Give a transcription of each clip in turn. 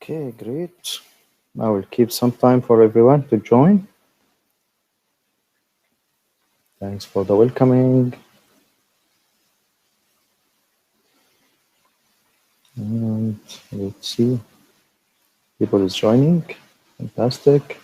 Okay, great. I will keep some time for everyone to join. Thanks for the welcoming. And let's see. People is joining. Fantastic.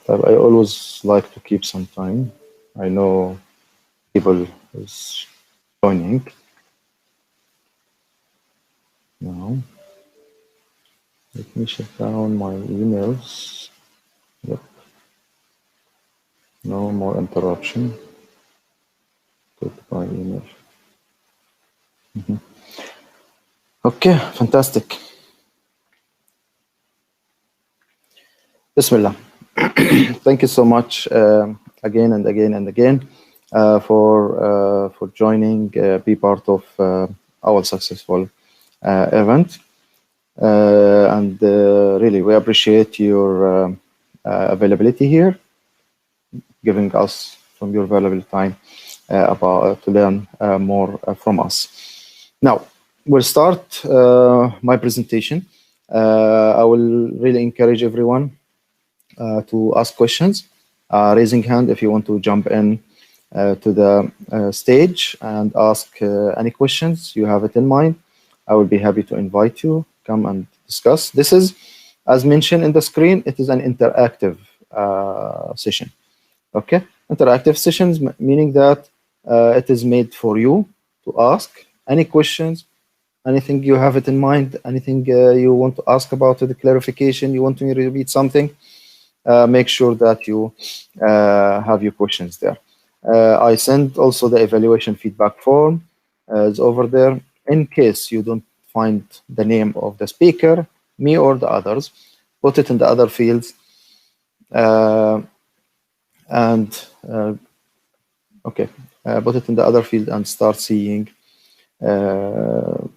I always like to keep some time. I know people is joining now. Let me shut down my emails. Yep. No more interruption. Goodbye email. Okay, fantastic. Bismillah. Thank you so much again and again and again for joining, be part of our successful event. And really, we appreciate your availability here, giving us from your valuable time to learn more from us. Now, we'll start my presentation. I will really encourage everyone to ask questions, raising hand if you want to jump in to the stage and ask any questions you have it in mind. I will be happy to invite you, come and discuss. This is, as mentioned in the screen, it is an interactive session. Okay, interactive sessions, meaning that it is made for you to ask any questions, anything you have it in mind, anything you want to ask about the clarification, you want to repeat something. Make sure that you have your questions there. I sent also the evaluation feedback form is over there. In case you don't find the name of the speaker, me or the others, put it in the other fields. Put it in the other field and start seeing the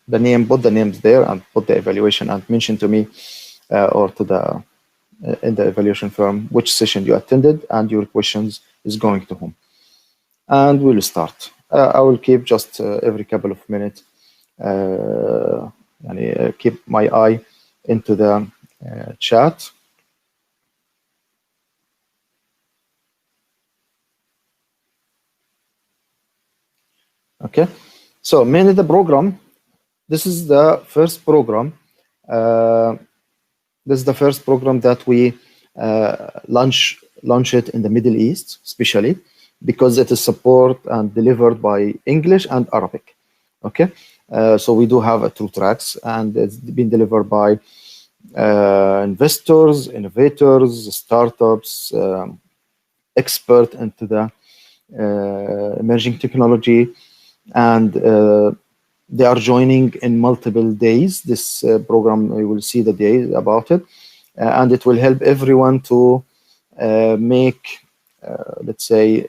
name, put the names there and put the evaluation and mention to me or to the in the evaluation firm which session you attended and your questions is going to whom. And we'll start. I will keep just every couple of minutes keep my eye into the chat. Okay, so mainly the program. This is the first program. This is the first program that we launch it in the Middle East, especially because it is support and delivered by English and Arabic. Okay, so we do have 2 tracks, and it's been delivered by investors, innovators, startups, expert into the emerging technology, and they are joining in multiple days. This program, you will see the day about it, and it will help everyone to make, let's say,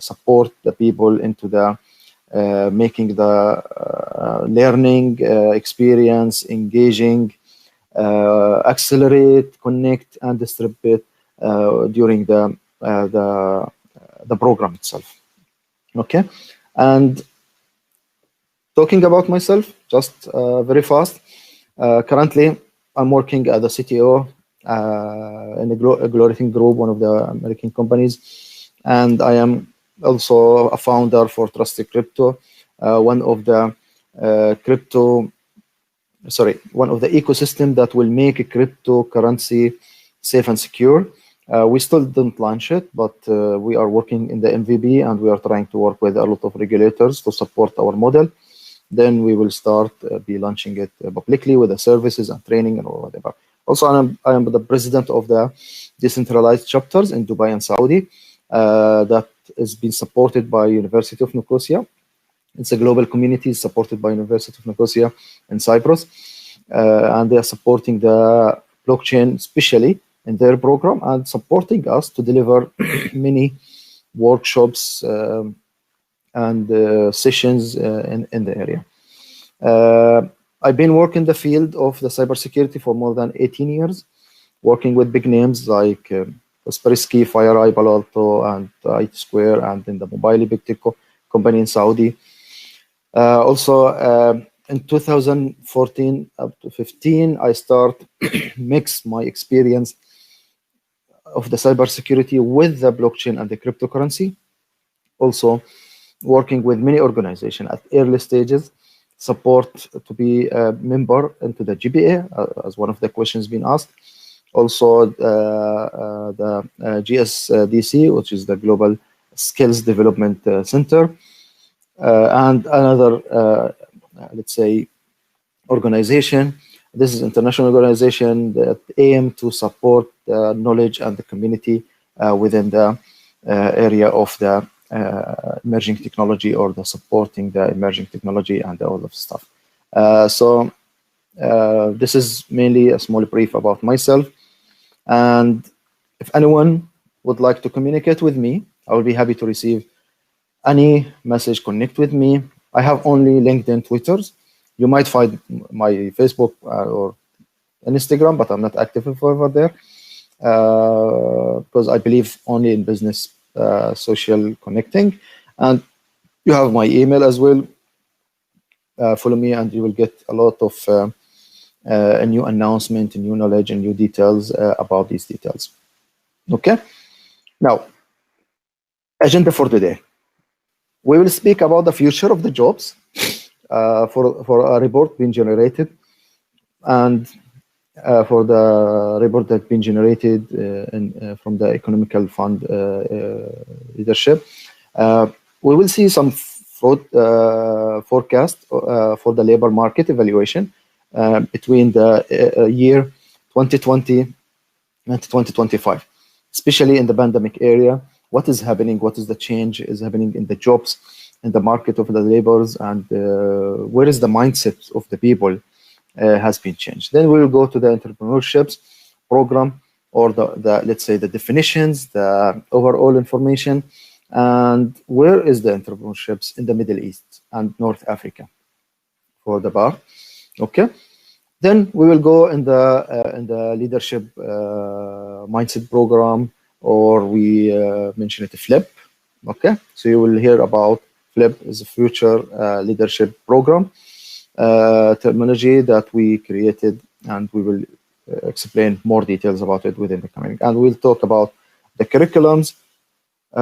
support the people into the making the learning experience engaging, accelerate, connect, and distribute during the program itself. Okay, and talking about myself, just very fast. Currently, I'm working as a CTO in a Glorifying Group, one of the American companies, and I am also a founder for Trusted Crypto, one of the ecosystem that will make a cryptocurrency safe and secure. We still didn't launch it, but we are working in the MVP, and we are trying to work with a lot of regulators to support our model. Then we will start be launching it publicly with the services and training and whatever. Also, I am the president of the decentralized chapters in Dubai and Saudi that is being supported by University of Nicosia. It's a global community supported by University of Nicosia in Cyprus, and they are supporting the blockchain, especially in their program, and supporting us to deliver many workshops and sessions in the area. I've been working in the field of the cybersecurity for more than 18 years, working with big names like Kaspersky, FireEye, Palo Alto, and IT Square, and in the mobile big tech company in Saudi. Also, in 2014 up to 15, I start mix my experience of the cybersecurity with the blockchain and the cryptocurrency. Also, working with many organizations at early stages, support to be a member into the GBA, as one of the questions being asked. Also, the GSDC, which is the Global Skills Development Center, and another, let's say, organization. This is international organization that aim to support the knowledge and the community within the area of the emerging technology, or the supporting the emerging technology and all of stuff. So this is mainly a small brief about myself. And if anyone would like to communicate with me, I will be happy to receive any message, connect with me. I have only LinkedIn, Twitters. You might find my Facebook or Instagram, but I'm not active over there because I believe only in business social connecting. And you have my email as well. Follow me and you will get a lot of a new announcement, new knowledge, and new details about these details. Okay. Now, agenda for today. We will speak about the future of the jobs for a report being generated, and for the report that's been generated from the Economical Fund leadership. We will see some forecast for the labor market evaluation between the year 2020 and 2025, especially in the pandemic area. What is happening? What is the change is happening in the jobs, in the market of the labors, and where is the mindset of the people has been changed. Then we will go to the entrepreneurships program, or the let's say the definitions, the overall information, and where is the entrepreneurships in the Middle East and North Africa for the bar. Okay. Then we will go in the leadership mindset program, or we mention it FLIP. Okay, so you will hear about FLIP is a future leadership program terminology that we created, and we will explain more details about it within the coming. And we'll talk about the curriculums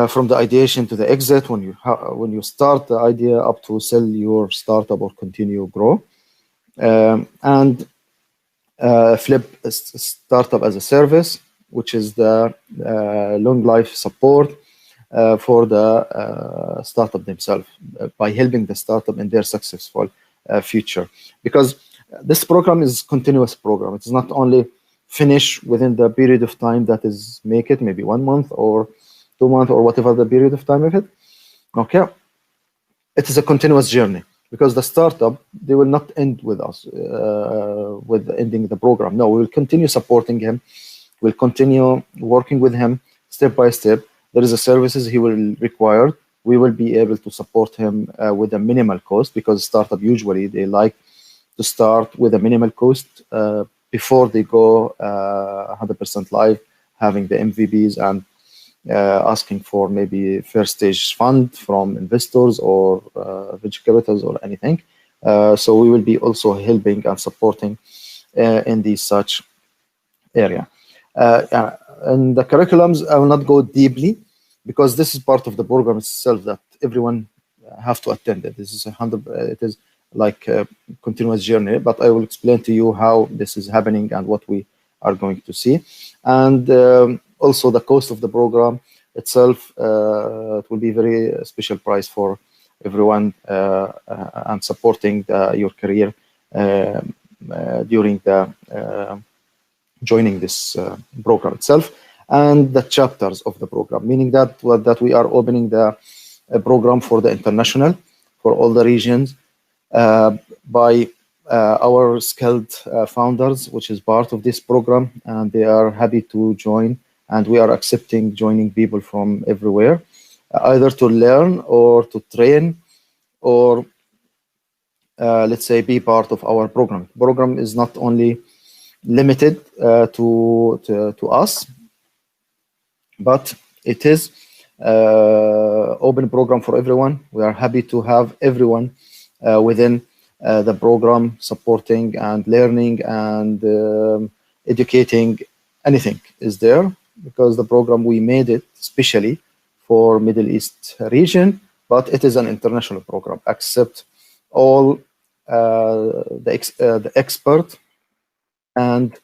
from the ideation to the exit, when you start the idea up to sell your startup or continue grow. And FLIP is startup as a service, which is the long life support for the startup themselves by helping the startup in their successful future. Because this program is continuous program. It's not only finish within the period of time that is make it, maybe 1 month or 2 months or whatever the period of time of it. Okay, it is a continuous journey, because the startup, they will not end with us with ending the program. No, we will continue supporting him. We'll continue working with him step by step. There is a services he will require. We will be able to support him with a minimal cost, because startup usually they like to start with a minimal cost before they go 100% live, having the MVPs and asking for maybe first stage fund from investors or venture capitals or anything. So we will be also helping and supporting in these such area. And the curriculums, I will not go deeply, because this is part of the program itself that everyone have to attend it. This is it is like a continuous journey, but I will explain to you how this is happening and what we are going to see. And also the cost of the program itself, it will be very special price for everyone and supporting your career during the joining this program itself, and the chapters of the program, meaning that we are opening the program for the international, for all the regions by our skilled founders, which is part of this program, and they are happy to join, and we are accepting joining people from everywhere, either to learn or to train or let's say be part of our program. Program is not only limited to us, but it is open program for everyone. We are happy to have everyone within the program supporting and learning and educating. Anything is there, because the program, we made it especially for Middle East region, but it is an international program. Accept all the expert and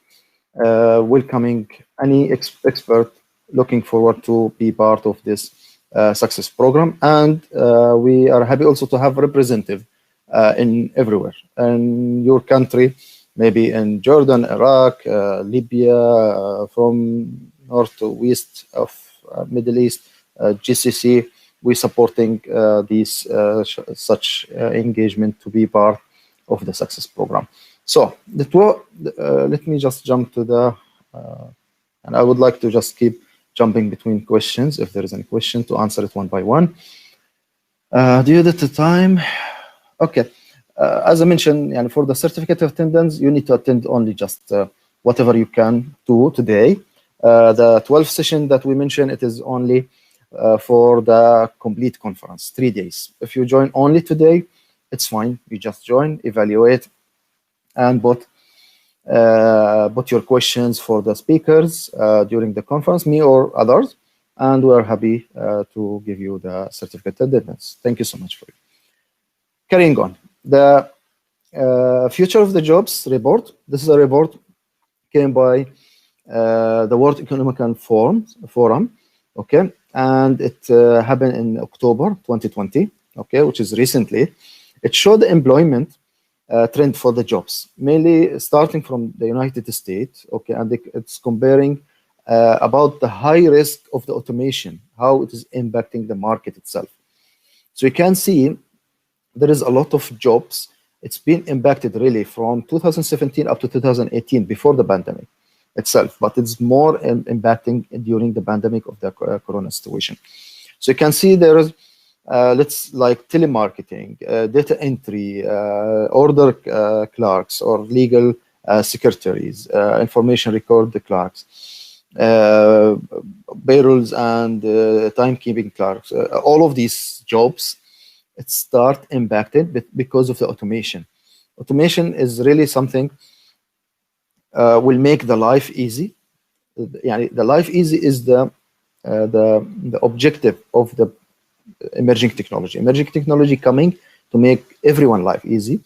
welcoming any expert looking forward to be part of this success program. And we are happy also to have representative in everywhere in your country, maybe in Jordan, Iraq, Libya, from north to west of Middle East, GCC. We supporting these such engagement to be part of the success program. So let me just jump to the, and I would like to just keep jumping between questions if there is any question to answer it one by one. Due to the time, okay. As I mentioned, and for the certificate of attendance, you need to attend only just whatever you can do today. The 12th session that we mentioned, it is only for the complete conference, 3 days. If you join only today, it's fine. You just join, evaluate, and put your questions for the speakers during the conference, me or others, and we're happy to give you the certificate of attendance. Thank you so much for it. Carrying on, the Future of the Jobs report. This is a report came by the World Economic Forum, okay, and it happened in October 2020, okay, which is recently. It showed the employment trend for the jobs, mainly starting from the United States, okay, and it's comparing about the high risk of the automation, how it is impacting the market itself. So you can see there is a lot of jobs. It's been impacted really from 2017 up to 2018 before the pandemic itself, but it's more impacting during the pandemic of the corona situation. So you can see there is let's like telemarketing, data entry, order clerks or legal secretaries, information record clerks, payrolls and timekeeping clerks. All of these jobs, it start impacted because of the automation. Automation is really something will make the life easy. The life easy is the objective of the emerging technology. Emerging technology coming to make everyone life easy.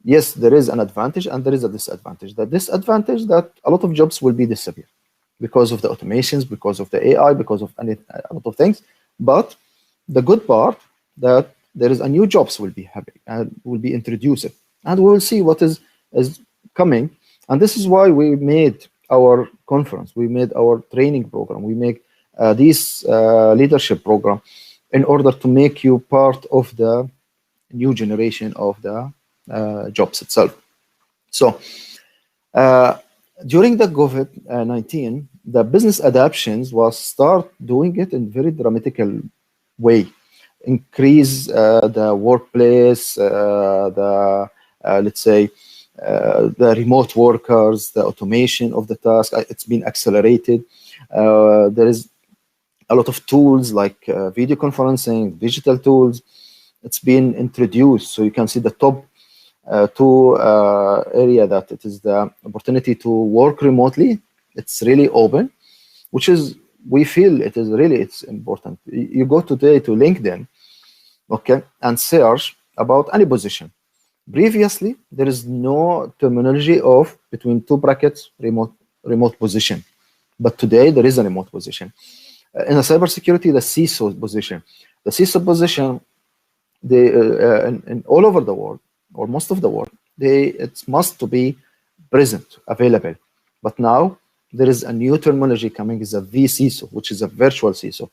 Yes, there is an advantage and there is a disadvantage. The disadvantage that a lot of jobs will be disappear because of the automations, because of the AI, because of a lot of things. But the good part that there is a new jobs will be happening and will be introduced, and we will see what is coming. And this is why we made our conference, we made our training program, we make this leadership program in order to make you part of the new generation of the jobs itself. So during the COVID-19, the business adaptations was start doing it in very dramatical way. Increase the workplace, let's say, the remote workers, the automation of the task, it's been accelerated. There is a lot of tools like video conferencing, digital tools. It's been introduced. So you can see the top two area that it is the opportunity to work remotely. It's really open, which is, we feel it is really, it's important. You go today to LinkedIn, okay, and search about any position. Previously, there is no terminology of between two brackets remote position, but today there is a remote position. In a cybersecurity, the CISO position. The CISO position, they in all over the world or most of the world, it must to be present, available. But now there is a new terminology coming, is a vCISO, which is a virtual CISO.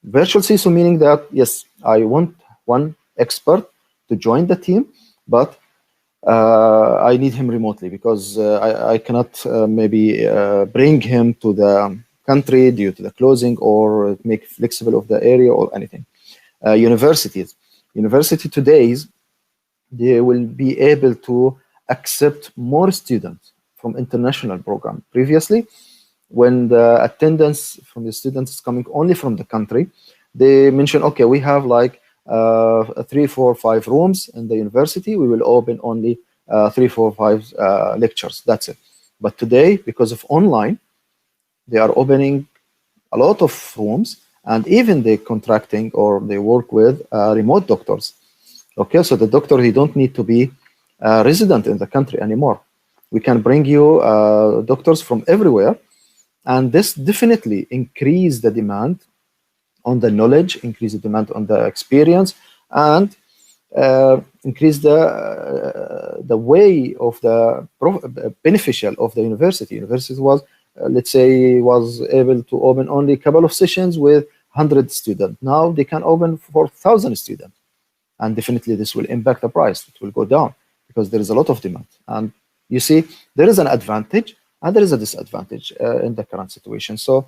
Virtual CISO meaning that yes, I want one expert to join the team, but I need him remotely because I cannot maybe bring him to the country due to the closing or make flexible of the area or anything. University today, they will be able to accept more students from international program. Previously, when the attendance from the students is coming only from the country, they mention, okay, we have like 3, 4, 5 rooms in the university. We will open only 3, 4, 5 lectures. That's it. But today, because of online, they are opening a lot of rooms, and even they contracting or they work with remote doctors. Okay, so the doctor, he don't need to be resident in the country anymore. We can bring you doctors from everywhere, and this definitely increase the demand on the knowledge, increase the demand on the experience, and increase the way of the beneficial of the university. University was, let's say, was able to open only a couple of sessions with 100 students. Now they can open for 1,000 students, and definitely this will impact the price. It will go down because there is a lot of demand. And you see, there is an advantage and there is a disadvantage in the current situation. So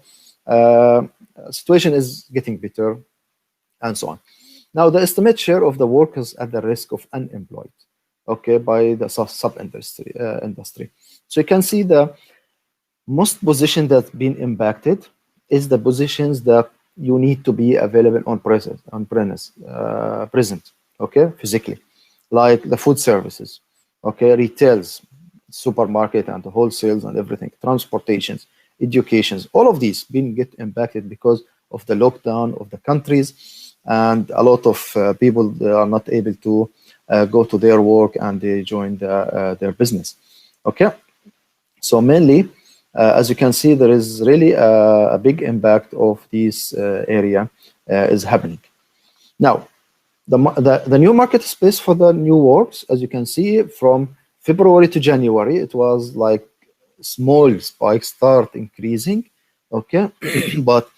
situation is getting better and so on. Now, the estimate share of the workers at the risk of unemployed, okay, by the sub-industry. So you can see the most position that's been impacted is the positions that you need to be available on present, okay, physically, like the food services, okay, retails, supermarket and the wholesales and everything, transportations, educations, all of these been get impacted because of the lockdown of the countries, and a lot of people, they are not able to go to their work and they join their business. Okay, so mainly, as you can see, there is really a big impact of this area is happening. Now, the new market space for the new works, as you can see, from February to January, it was like small spike start increasing, okay, but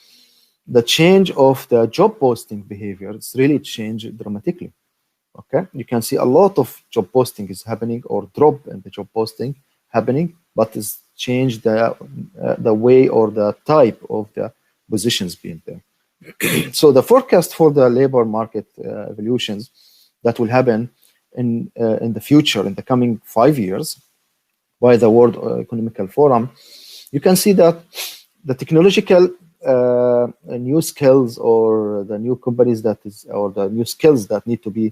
the change of the job posting behavior, it's really changed dramatically. Okay, you can see a lot of job posting is happening or drop in the job posting happening, but it's changed the way or the type of the positions being there. So the forecast for the labor market evolutions that will happen in the future, in the coming 5 years, by the World Economic Forum, you can see that the technological new skills or the new companies that is, or the new skills that need to be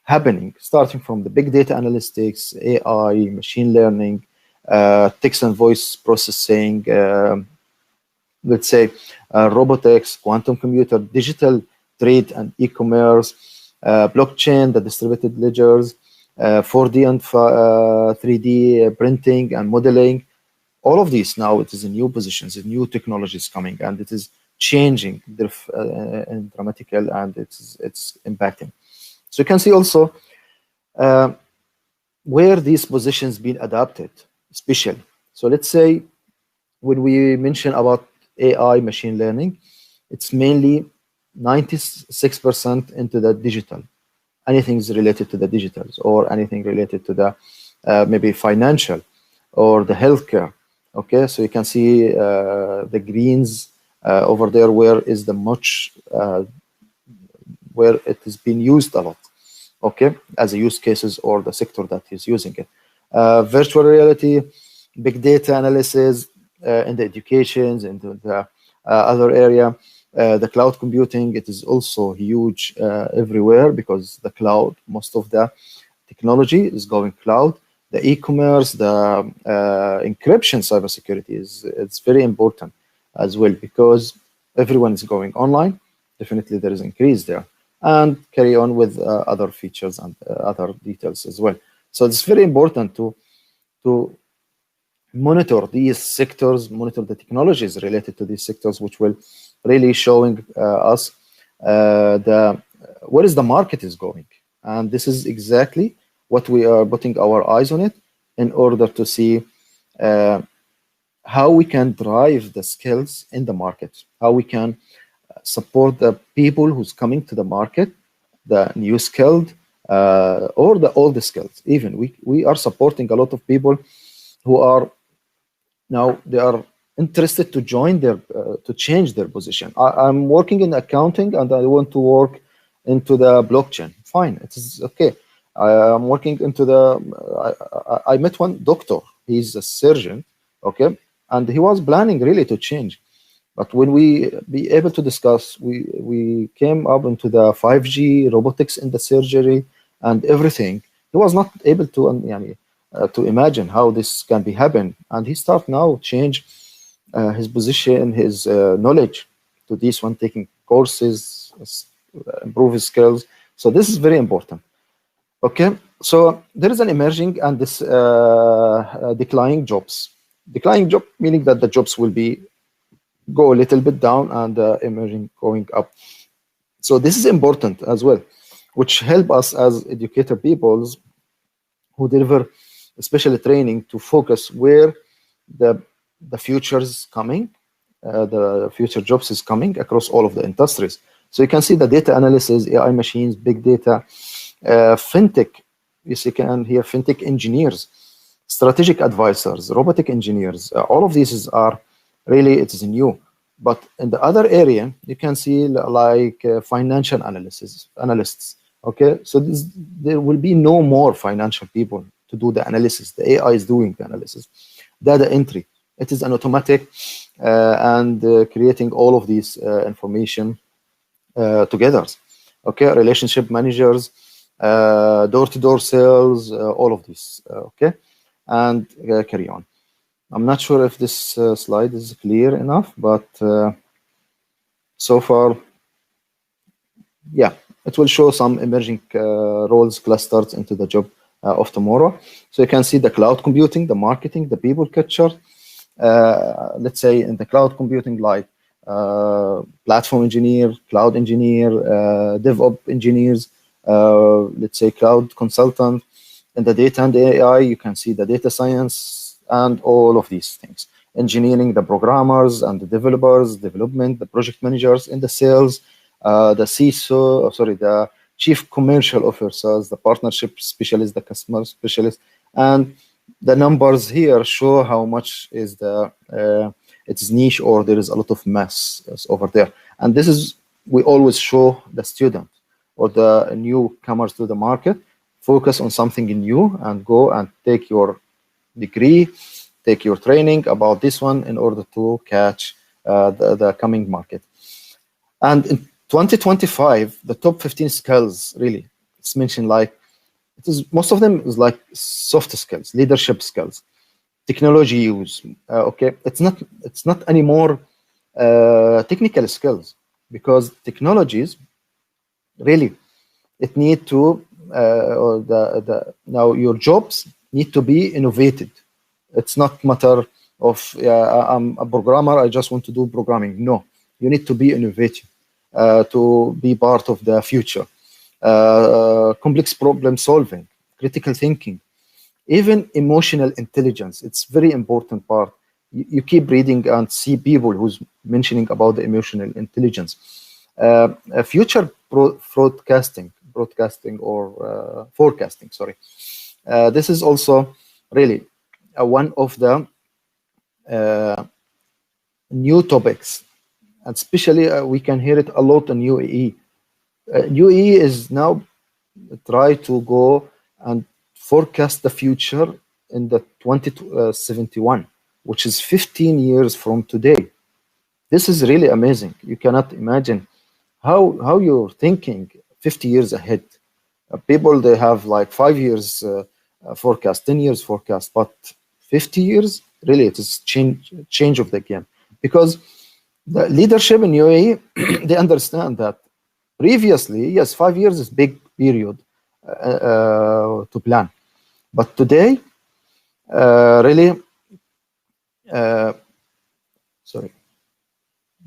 happening, starting from the big data analytics, AI, machine learning, text and voice processing, let's say robotics, quantum computer, digital trade and e-commerce, blockchain, the distributed ledgers, 4D and 3D printing and modeling. All of these now, it is in new positions, new technologies coming, and it is changing and dramatical, and it's impacting. So you can see also where these positions been adapted, especially. So let's say when we mention about AI, machine learning, it's mainly 96% into the digital. Anything is related to the digitals, or anything related to the maybe financial or the healthcare. Okay, so you can see the greens over there, where is the much where it is being used a lot. Okay, as a use cases or the sector that is using it. Virtual reality, big data analysis in the educations, into the other area. The cloud computing, it is also huge everywhere, because the cloud, most of the technology is going cloud. The e-commerce, the encryption, cybersecurity it's very important as well, because everyone is going online. Definitely there is increase there, and carry on with other features and other details as well. So it's very important to monitor these sectors, monitor the technologies related to these sectors, which will really showing us where is the market is going. And this is exactly what we are putting our eyes on it, in order to see how we can drive the skills in the market, how we can support the people who's coming to the market, the new skilled, or all the skills. Even we are supporting a lot of people who are now they are interested to join their to change their position. I'm working in accounting and I want to work into the blockchain. Fine, it is okay. I'm working into the. I met one doctor. He's a surgeon, okay, and he was planning really to change. But when we be able to discuss, we came up into the 5G robotics in the surgery and everything. He was not able to to imagine how this can be happen, and he start now change his position, his knowledge to this one, taking courses, improve his skills. So this is very important. Okay, so there is an emerging and this declining jobs. Declining job meaning that the jobs will be go a little bit down and emerging going up. So this is important as well, which help us as educator peoples who deliver especially training to focus where the future is coming, the future jobs is coming across all of the industries. So you can see the data analysis, AI machines, big data, fintech. You can hear fintech engineers, strategic advisors, robotic engineers. All of these are really it is new. But in the other area, you can see like financial analysts. Okay, so there will be no more financial people to do the analysis. The AI is doing the analysis. Data entry, it is an automatic and creating all of these information together. Okay, relationship managers, door-to-door sales, all of this. Okay, and carry on. I'm not sure if this slide is clear enough, but so far, yeah, it will show some emerging roles clustered into the job of tomorrow. So you can see the cloud computing, the marketing, the people culture. Let's say in the cloud computing, like platform engineer, cloud engineer, DevOps engineers, let's say cloud consultant. In the data and the AI, you can see the data science and all of these things. Engineering, the programmers and the developers, development, the project managers in the sales, the CISO, the chief commercial officers, the partnership specialist, the customer specialist, and the numbers here show how much is the it's niche or there is a lot of mess over there. And this is we always show the student or the newcomers to the market, focus on something new and go and take your degree, take your training about this one in order to catch the coming market. And in 2025, the top 15 skills really, it's mentioned like, it is most of them is like soft skills, leadership skills, technology use. Okay, it's not anymore technical skills because technologies really it need to now your jobs need to be innovated. It's not matter of I'm a programmer, I just want to do programming. No, you need to be innovative to be part of the future. Complex problem solving, critical thinking, even emotional intelligence. It's very important part. You keep reading and see people who's mentioning about the emotional intelligence. Future broadcasting or forecasting. Sorry, this is also really one of the new topics, and especially we can hear it a lot in UAE. UAE is now try to go and forecast the future in the 2071, which is 15 years from today. This is really amazing. You cannot imagine how you're thinking 50 years ahead. People, they have like 5 years forecast, 10 years forecast, but 50 years, really, it is change of the game. Because the leadership in UAE, they understand that previously, yes, 5 years is big period to plan. But today, really, sorry,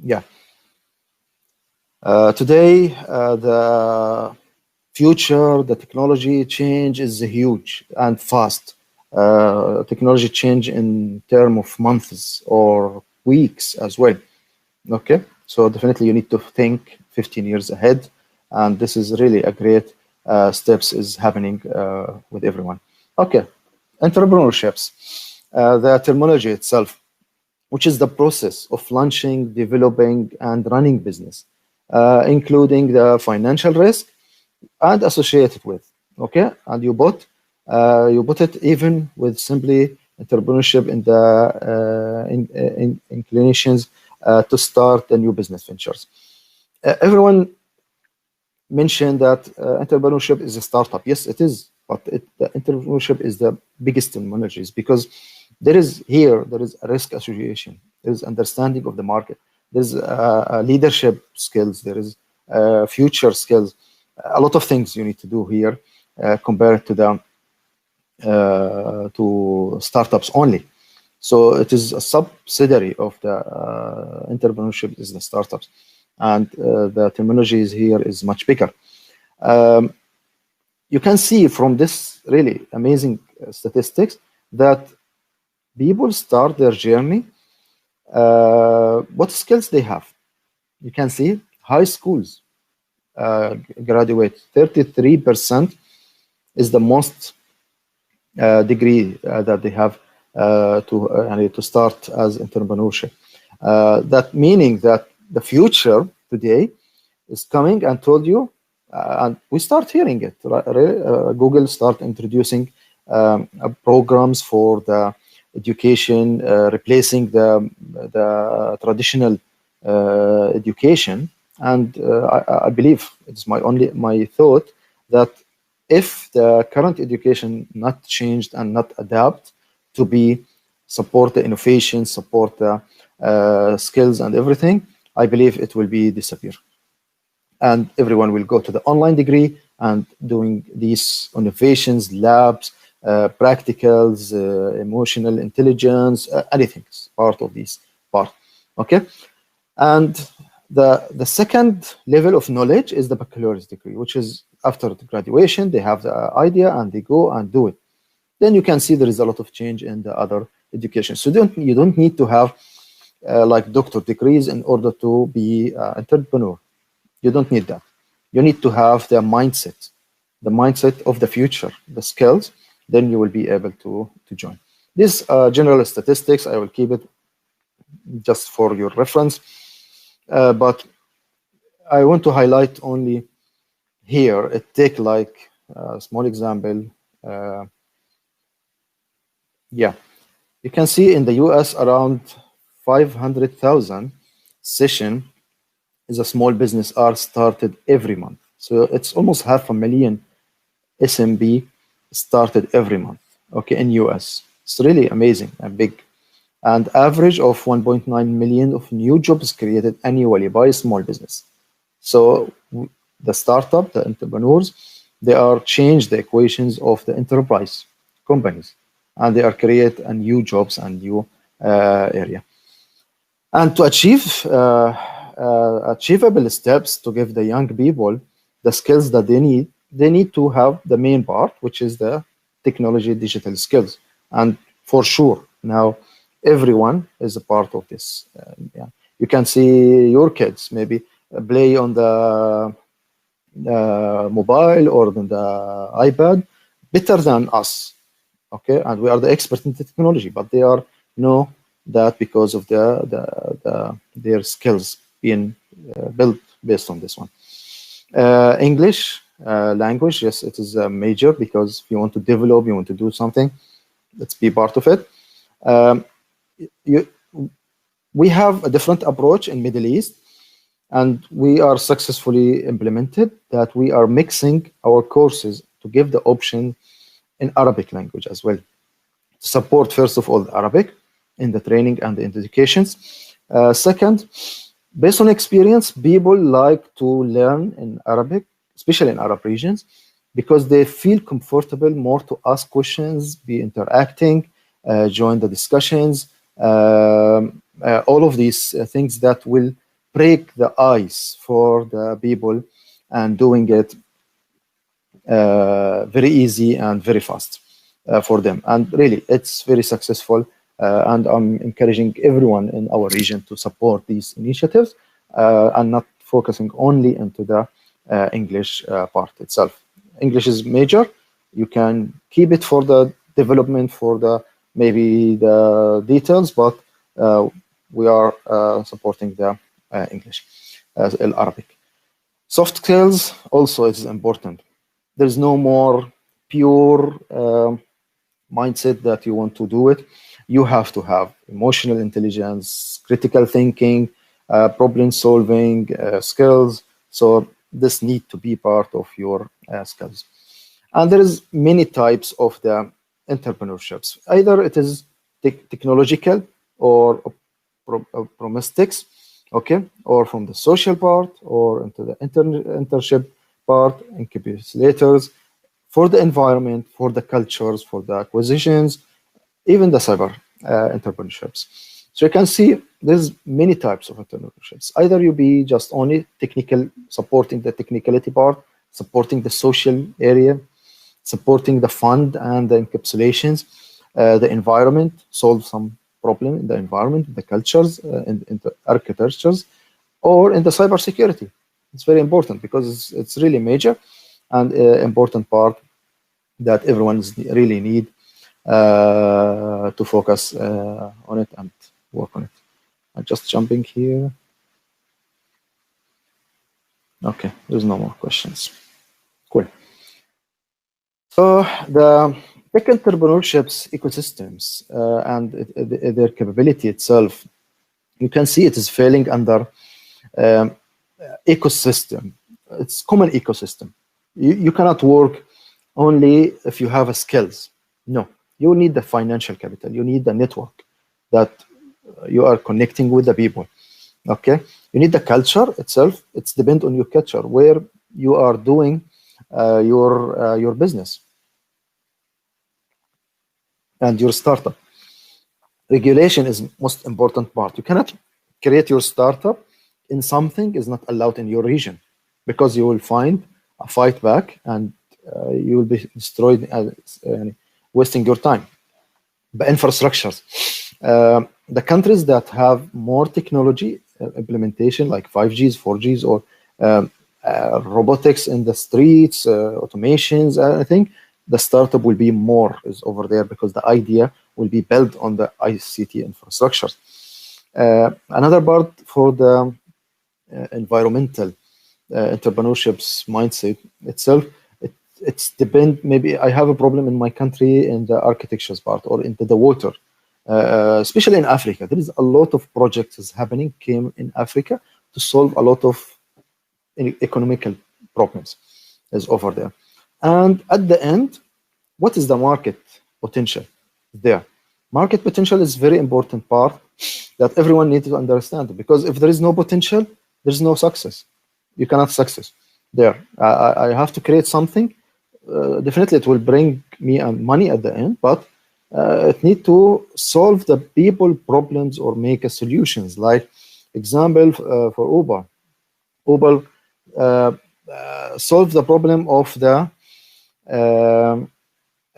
yeah. Today, the future, the technology change is huge and fast. Technology change in terms of months or weeks as well. Okay, so definitely you need to think 15 years ahead, and this is really a great steps is happening with everyone. Okay, entrepreneurships, the terminology itself, which is the process of launching, developing, and running business, including the financial risk and associated with. Okay, and you put it even with simply entrepreneurship in the inclinations to start the new business ventures. Everyone mentioned that entrepreneurship is a startup. Yes, it is, but the entrepreneurship is the biggest terminologies because there is a risk association, there is understanding of the market, there's leadership skills, there is future skills, a lot of things you need to do here compared to the to startups only. So it is a subsidiary of the entrepreneurship is the startups, and the terminology is here is much bigger. You can see from this really amazing statistics that people start their journey. What skills they have? You can see high schools graduate 33% is the most degree that they have to start as entrepreneurship. That meaning that the future today is coming and told you, and we start hearing it. Google start introducing programs for the education, replacing the traditional education. And I believe it's my thought that if the current education not changed and not adapt to be support the innovation, support the skills and everything, I believe it will be disappear. And everyone will go to the online degree and doing these innovations, labs, practicals, emotional intelligence, anything is part of this part. Okay, and the second level of knowledge is the baccalaureate degree, which is after the graduation, they have the idea and they go and do it. Then you can see there is a lot of change in the other education. So you don't need to have like doctor degrees in order to be an entrepreneur. You don't need that. You need to have the mindset of the future, the skills. Then you will be able to join. These general statistics, I will keep it just for your reference. But I want to highlight only here, take like a small example. Yeah, you can see in the US around 500,000 session is a small business are started every month. So it's almost 500,000 SMB started every month, okay, in US. It's really amazing and big. And average of 1.9 million of new jobs created annually by small business. So the startup, the entrepreneurs, they are change the equations of the enterprise companies, and they are create a new jobs and new area. And to achieve achievable steps to give the young people the skills that they need to have the main part, which is the technology, digital skills. And for sure, now everyone is a part of this. Yeah. You can see your kids maybe play on the mobile or on the iPad better than us, okay? And we are the expert in technology, but they are know that because of their skills being built based on this one. English language, yes, it is major because if you want to develop, you want to do something, let's be part of it. We have a different approach in Middle East, and we are successfully implemented that we are mixing our courses to give the option in Arabic language as well. To support, first of all, the Arabic in the training and the educations. Second, based on experience, people like to learn in Arabic, especially in Arab regions, because they feel comfortable more to ask questions, be interacting, join the discussions, all of these things that will break the ice for the people and doing it very easy and very fast for them. And really, it's very successful. And I'm encouraging everyone in our region to support these initiatives and not focusing only into the English part itself. English is major, you can keep it for the development, for the maybe the details, but we are supporting the English as Arabic. Soft skills also is important. There's no more pure mindset that you want to do it. You have to have emotional intelligence, critical thinking, problem solving skills. So this need to be part of your skills. And there is many types of the entrepreneurships. Either it is technological or promistics, okay, or from the social part, or into the internship part, incubators, for the environment, for the cultures, for the acquisitions, even the cyber entrepreneurships. So you can see there's many types of entrepreneurships. Either you be just only technical, supporting the technicality part, supporting the social area, supporting the fund and the encapsulations, the environment, solve some problem in the environment, the cultures, in the architectures, or in the cybersecurity. It's very important because it's really major and important part that everyone really need to focus on it and work on it. I'm just jumping here. Okay, there's no more questions. Cool. So the tech entrepreneurships ecosystems and their capability itself, you can see it is failing under ecosystem. It's common ecosystem. You cannot work only if you have a skills. No, you need the financial capital. You need the network that you are connecting with the people. Okay, you need the culture itself. It's depend on your culture where you are doing your business and your startup. Regulation is most important part. You cannot create your startup in something is not allowed in your region, because you will find a fight back and you will be destroyed, wasting your time. The infrastructures, the countries that have more technology implementation, like 5Gs, 4Gs, or robotics in the streets, automations, I think the startup will be more is over there, because the idea will be built on the ICT infrastructure. Another part for the environmental entrepreneurships mindset itself, it's depend. Maybe I have a problem in my country in the architectures part or into the water, especially in Africa. There is a lot of projects happening came in Africa to solve a lot of economical problems is over there. And at the end, what is the market potential there? Market potential is very important part that everyone needs to understand, because if there is no potential, there's no success. You cannot success there. I have to create something. Definitely it will bring me money at the end, but it need to solve the people problems or make a solutions. Like example for Uber. Uber solve the problem of the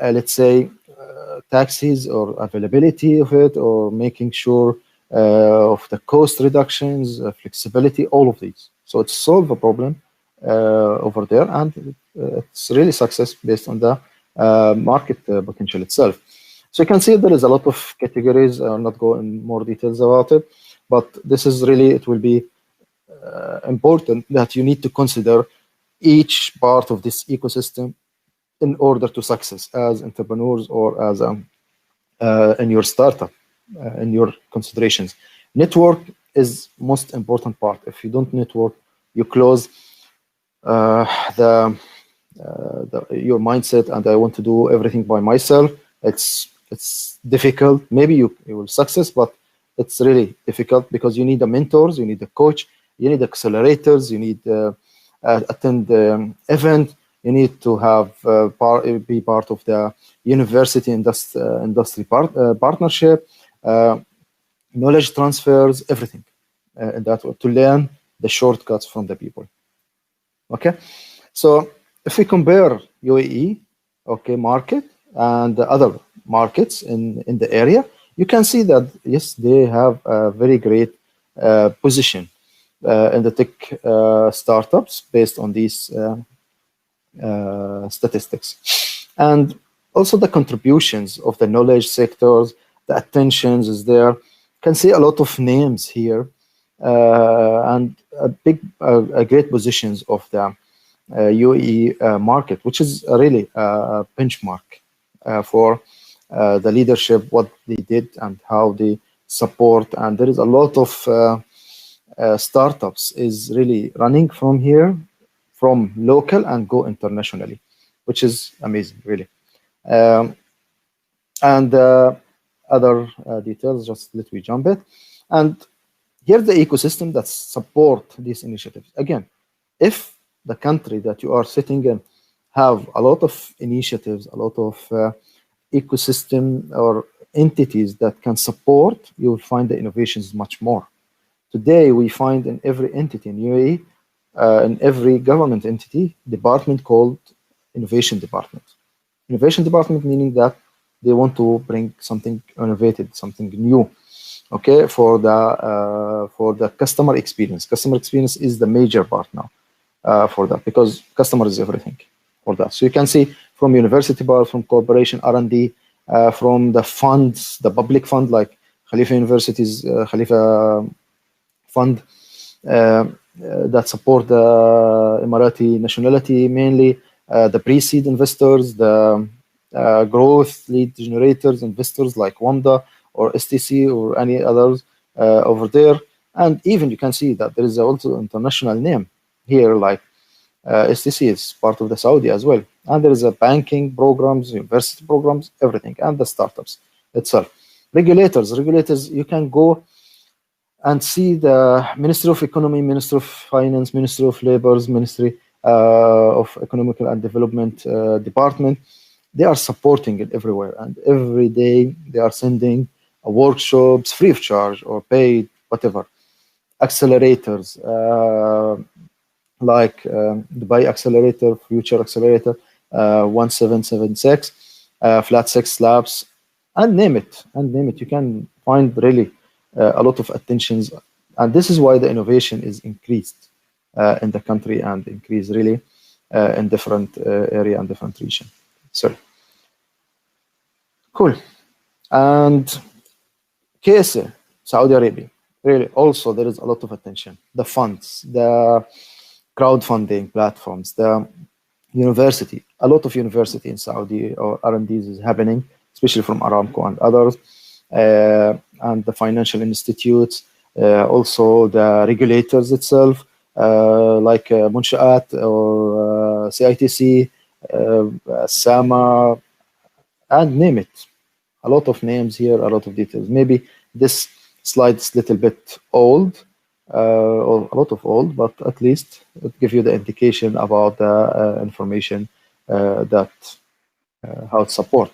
let's say taxis or availability of it, or making sure of the cost reductions, flexibility, all of these. So it solve a problem over there, and it's really success based on the market potential itself. So you can see there is a lot of categories. I'll not go in more details about it, but this is really, it will be important that you need to consider each part of this ecosystem in order to success as entrepreneurs or as in your startup, in your considerations. Network is most important part. If you don't network, you close your mindset, and I want to do everything by myself. It's difficult. Maybe you will success, but it's really difficult, because you need the mentors, you need the coach, you need accelerators, you need attend the event, you need to have be part of the university industry partnership, knowledge transfers, everything, and that to learn the shortcuts from the people. Okay, so if we compare UAE, okay, market and the other markets in the area, you can see that yes, they have a very great position in the tech startups based on these statistics. And also the contributions of the knowledge sectors, the attentions is there. Can see a lot of names here, and a great positions of the UAE market, which is really a benchmark for the leadership, what they did and how they support. And there is a lot of startups is really running from here, from local and go internationally, which is amazing, really. And other details, just let me jump it. And here's the ecosystem that support these initiatives. Again, if the country that you are sitting in have a lot of initiatives, a lot of ecosystem or entities that can support, you will find the innovations much more. Today, we find in every entity in UAE, in every government entity, department called innovation department. Innovation department meaning that they want to bring something innovative, something new, okay, for the customer experience. Customer experience is the major part now for that, because customer is everything for that. So you can see from university part, from corporation R&D, from the funds, the public fund like Khalifa University's Khalifa Fund that support the Emirati nationality mainly, the pre-seed investors, the growth lead generators, investors like WAMDA or STC or any others over there. And even you can see that there is also international name here, like STC is part of the Saudi as well. And there is a banking programs, university programs, everything, and the startups itself. Regulators, you can go and see the Ministry of Economy, Ministry of Finance, Ministry of Labor's Ministry of Economical and Development Department. They are supporting it everywhere, and every day they are sending workshops free of charge or paid, whatever. Accelerators like Dubai Accelerator, Future Accelerator, 1776, Flat 6 Labs, and name it. You can find really a lot of attentions, and this is why the innovation is increased in the country and increased really in different area and different region. So cool. And KSA, Saudi Arabia, really also there is a lot of attention. The funds, the crowdfunding platforms, the university, a lot of university in Saudi or R&Ds is happening, especially from Aramco and others. And the financial institutes, also the regulators itself, like Munshaat or CITC, SAMA, and name it. A lot of names here, a lot of details. Maybe this slide is a little bit old, or a lot of old, but at least it gives you the indication about the information that how to support.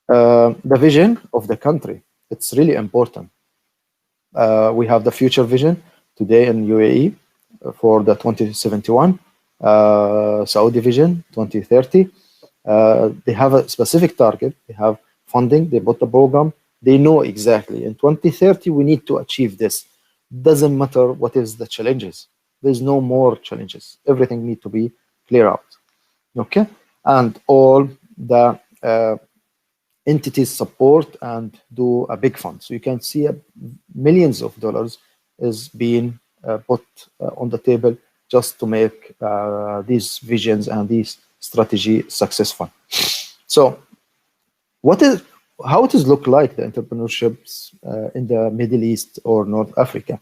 The vision of the country, it's really important. We have the future vision today in UAE for the 2071, Saudi vision 2030. They have a specific target, they have funding, they bought the program, they know exactly in 2030 we need to achieve this. Doesn't matter what is the challenges. There's no more challenges. Everything need to be clear out. Okay, and all the entities support and do a big fund. So you can see millions of dollars is being put on the table just to make these visions and these strategy successful. So how it is look like the entrepreneurships in the Middle East or North Africa?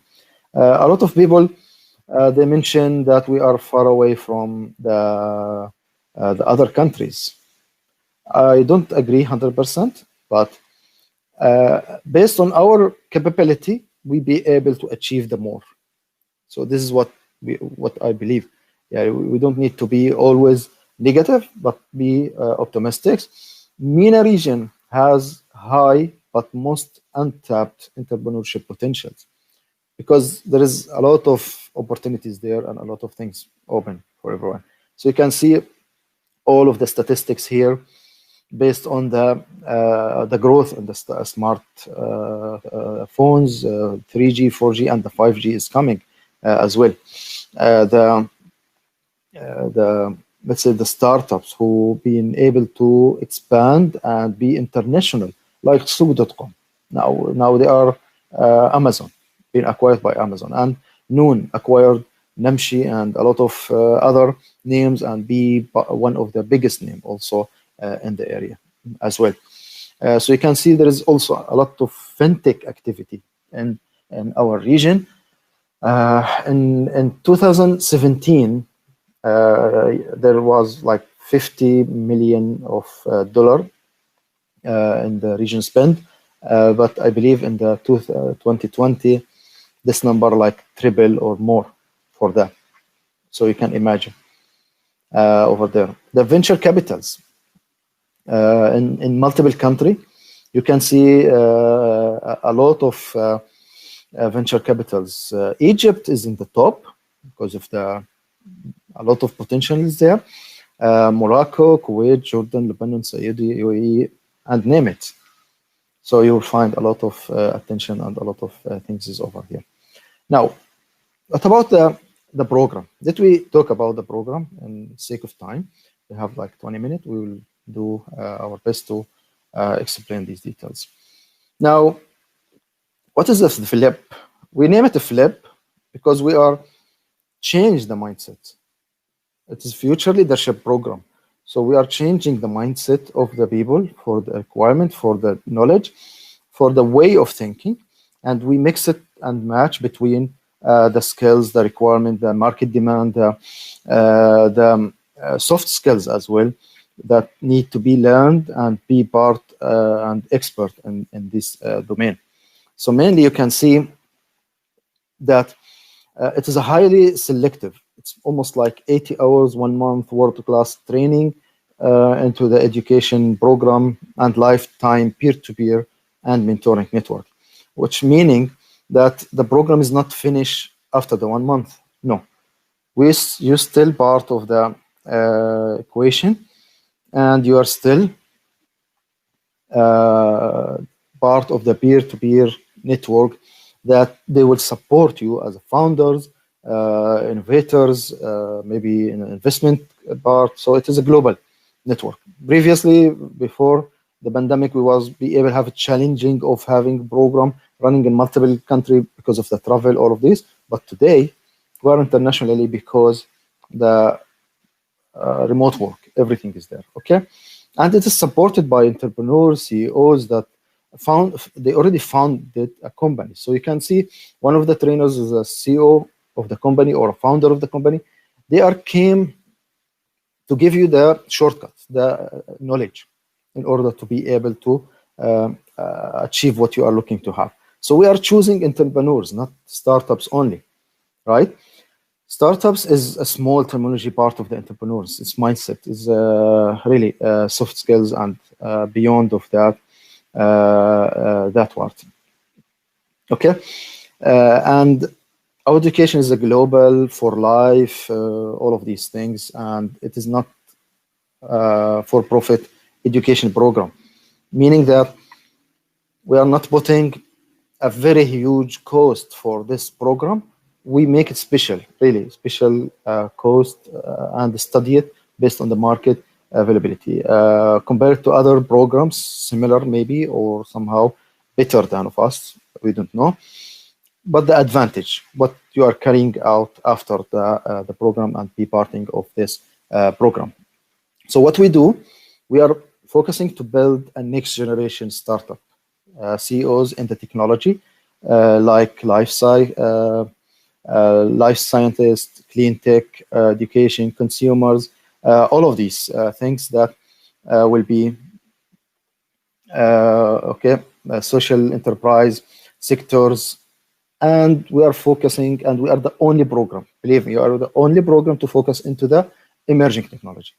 A lot of people they mention that we are far away from the other countries. I don't agree 100%, but based on our capability, we be able to achieve the more. So this is what I believe. Yeah, we don't need to be always negative, but be optimistic. MENA region has high but most untapped entrepreneurship potentials because there is a lot of opportunities there and a lot of things open for everyone. So you can see all of the statistics here based on the growth in the smart phones, 3G, 4G, and the 5G is coming as well. The let's say, the startups who been able to expand and be international, like Souk.com. Now they are Amazon, being acquired by Amazon, and Noon acquired Namshi and a lot of other names, and be one of the biggest name also in the area as well. So you can see there is also a lot of fintech activity in our region. In 2017, there was like 50 million of dollar in the region spent, but I believe in the 2020 this number like triple or more for that. So you can imagine over there the venture capitals in multiple country. You can see a lot of venture capitals. Egypt is in the top because of a lot of potential is there. Morocco, Kuwait, Jordan, Lebanon, Saudi, UAE, and name it. So you will find a lot of attention and a lot of things is over here. Now, what about the program? Did we talk about the program? In sake of time, we have like 20 minutes. We will do our best to explain these details. Now, what is this flip? We name it a flip because we are change the mindset. It is future leadership program. So we are changing the mindset of the people for the requirement, for the knowledge, for the way of thinking, and we mix it and match between the skills, the requirement, the market demand, the soft skills as well that need to be learned and be part and expert in this domain. So mainly you can see that it is a highly selective. It's almost like 80 hours, 1 month world-class training into the education program and lifetime peer-to-peer and mentoring network, which meaning that the program is not finished after the 1 month. No, you're still part of the equation, and you are still part of the peer-to-peer network that they will support you as founders, innovators, maybe in an investment part. So it is a global network. Previously, before the pandemic, we was be able to have a challenging of having program running in multiple countries because of the travel, all of this. But today, we are internationally because the remote work, everything is there, okay? And it is supported by entrepreneurs, CEOs that they already founded a company. So you can see one of the trainers is a CEO of the company or a founder of the company. They came to give you the shortcuts, the knowledge, in order to be able to achieve what you are looking to have. So we are choosing entrepreneurs, not startups only, right? Startups is a small terminology part of the entrepreneurs. Its mindset is really soft skills and beyond of that, that part. Okay, and our education is a global for life, all of these things, and it is not for-profit education program, meaning that we are not putting a very huge cost for this program. We make it special, really special cost and study it based on the market availability compared to other programs, similar maybe or somehow better than of us. We don't know, but the advantage, what you are carrying out after the program and be parting of this program. So what we do, we are focusing to build a next generation startup, CEOs in the technology like Lifecycle. Life scientists, clean tech, education, consumers, all of these things that will be social enterprise sectors, and we are focusing, and we are the only program, believe me, you are the only program to focus into the emerging technology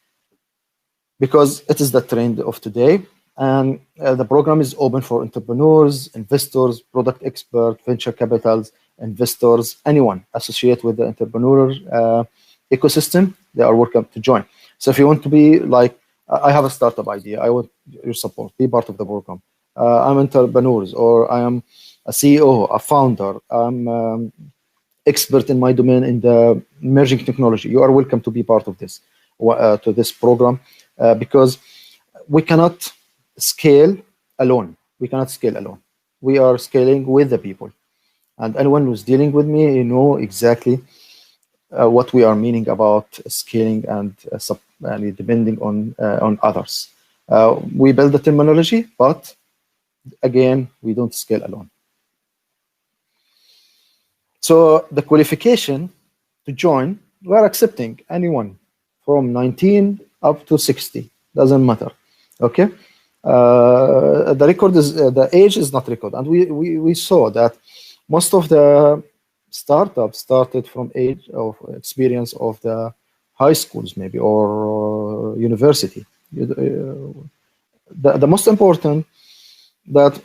because it is the trend of today. And the program is open for entrepreneurs, investors, product experts, venture capitals, investors, anyone associated with the entrepreneurial ecosystem, they are welcome to join. So if you want to be like, I have a startup idea, I want your support, be part of the program. I'm entrepreneurs, or I am a CEO, a founder, I'm expert in my domain in the emerging technology. You are welcome to be part of this. to this program, because we cannot scale alone. We cannot scale alone. We are scaling with the people. And anyone who's dealing with me, you know exactly what we are meaning about scaling and depending on others. We build the terminology, but again, we don't scale alone. So the qualification to join, we are accepting anyone from 19 up to 60, doesn't matter. Okay, the record is the age is not record, and we saw that most of the startups started from age of experience of the high schools, maybe, or university. The most important that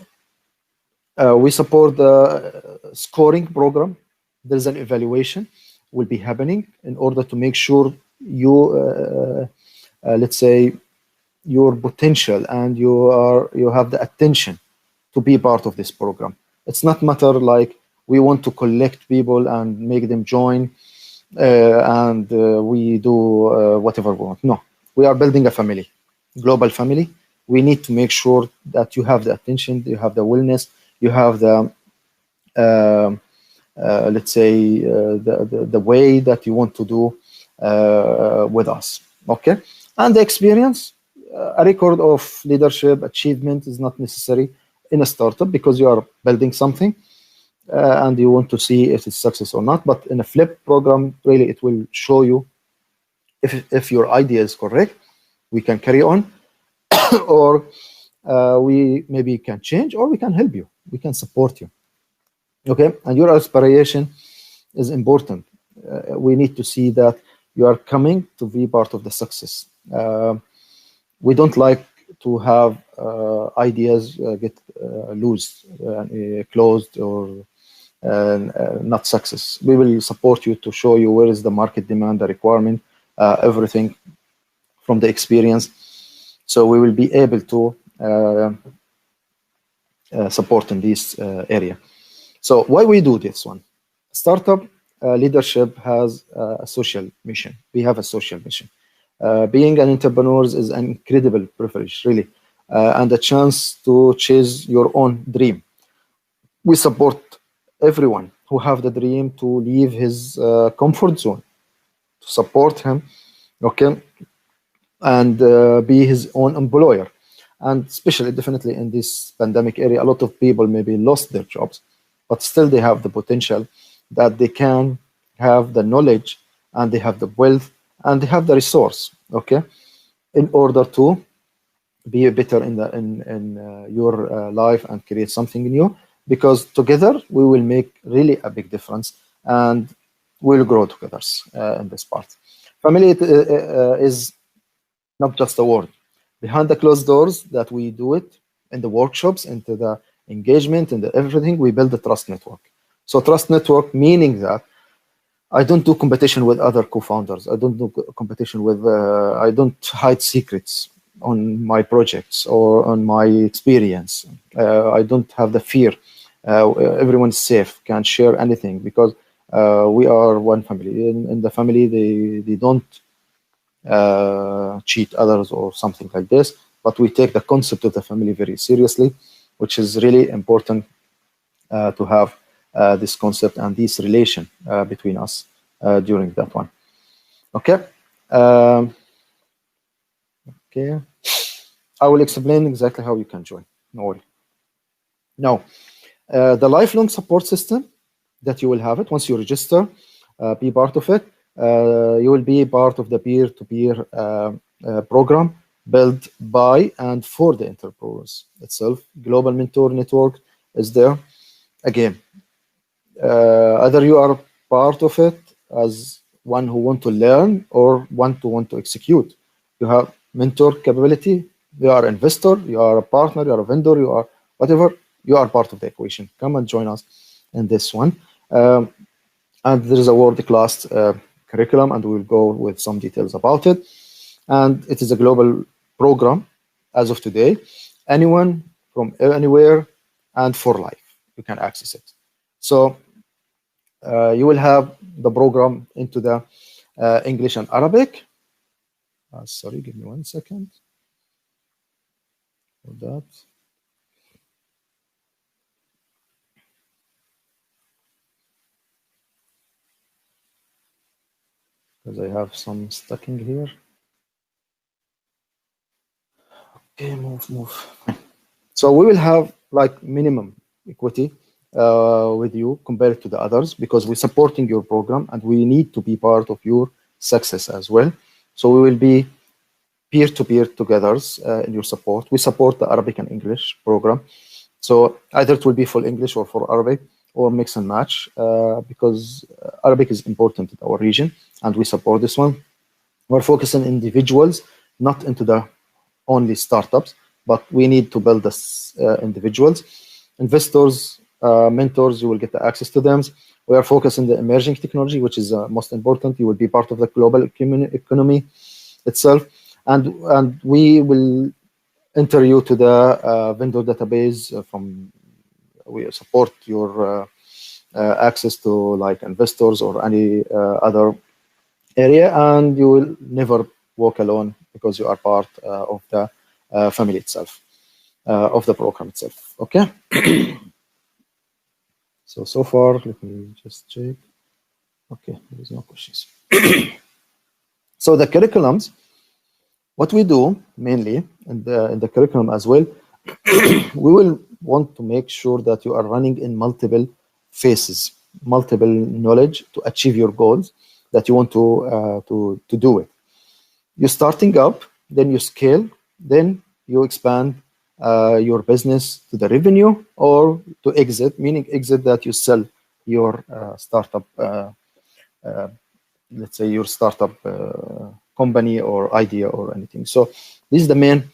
we support the scoring program. There's an evaluation will be happening in order to make sure you, let's say, your potential and you have the attention to be part of this program. It's not matter like we want to collect people and make them join and we do whatever we want. No, we are building a family, global family. We need to make sure that you have the attention, you have the willingness, you have the let's say the way that you want to do with us. Okay, and the experience, a record of leadership achievement is not necessary in a startup because you are building something and you want to see if it's success or not. But in a flip program, really, it will show you if your idea is correct, we can carry on, or we maybe can change, or we can help you, we can support you. Okay, and your aspiration is important. We need to see that you are coming to be part of the success. We don't like to have ideas get loose, closed, or not success. We will support you to show you where is the market demand, the requirement, everything from the experience. So we will be able to support in this area. So why we do this one? Startup leadership has a social mission. We have a social mission. Being an entrepreneur is an incredible privilege, really, and a chance to chase your own dream. We support everyone who have the dream to leave his comfort zone, to support him, okay, and be his own employer. And especially, definitely in this pandemic area, a lot of people maybe lost their jobs, but still they have the potential that they can have the knowledge and they have the wealth and they have the resource, okay, in order to be better in your life and create something new. Because together we will make really a big difference and we'll grow together in this part. Family is not just a word. Behind the closed doors that we do it in the workshops, into the engagement, and everything, we build a trust network. So trust network meaning that I don't do competition with other co-founders. I don't do competition with, I don't hide secrets on my projects or on my experience. I don't have the fear. Everyone's safe, can share anything because we are one family. In the family, they don't cheat others or something like this, but we take the concept of the family very seriously, which is really important to have this concept and this relation between us during that one. Okay. Okay. I will explain exactly how you can join. No worry. Now, the lifelong support system that you will have it once you register, be part of it. You will be part of the peer-to-peer program built by and for the entrepreneurs itself. Global Mentor Network is there. Again, either you are part of it as one who want to learn or want to execute. You have mentor capability. You are investor. You are a partner. You are a vendor. You are whatever. You are part of the equation. Come and join us in this one. And there is a world-class curriculum, and we'll go with some details about it. And it is a global program as of today. Anyone from anywhere and for life, you can access it. So you will have the program into the English and Arabic. Sorry, give me 1 second for that. Because I have some stuck in here. Okay, move. So we will have like minimum equity with you compared to the others because we're supporting your program and we need to be part of your success as well. So we will be peer-to-peer togethers in your support. We support the Arabic and English program. So either it will be full English or for Arabic or mix and match because Arabic is important in our region and we support this one. We're focusing on individuals, not into the only startups, but we need to build this individuals. Investors, mentors, you will get the access to them. We are focusing on the emerging technology, which is most important. You will be part of the global economy itself. And we will enter you to the vendor database from we support your access to like investors or any other area, and you will never walk alone because you are part of the family itself, of the program itself. Okay. So far, let me just check. Okay, there is no questions. So the curriculums, what we do mainly in the curriculum as well, we will want to make sure that you are running in multiple phases, multiple knowledge to achieve your goals that you want to do it. You're starting up, then you scale, then you expand your business to the revenue or to exit, meaning exit that you sell your startup, let's say your startup company or idea or anything. So this is the main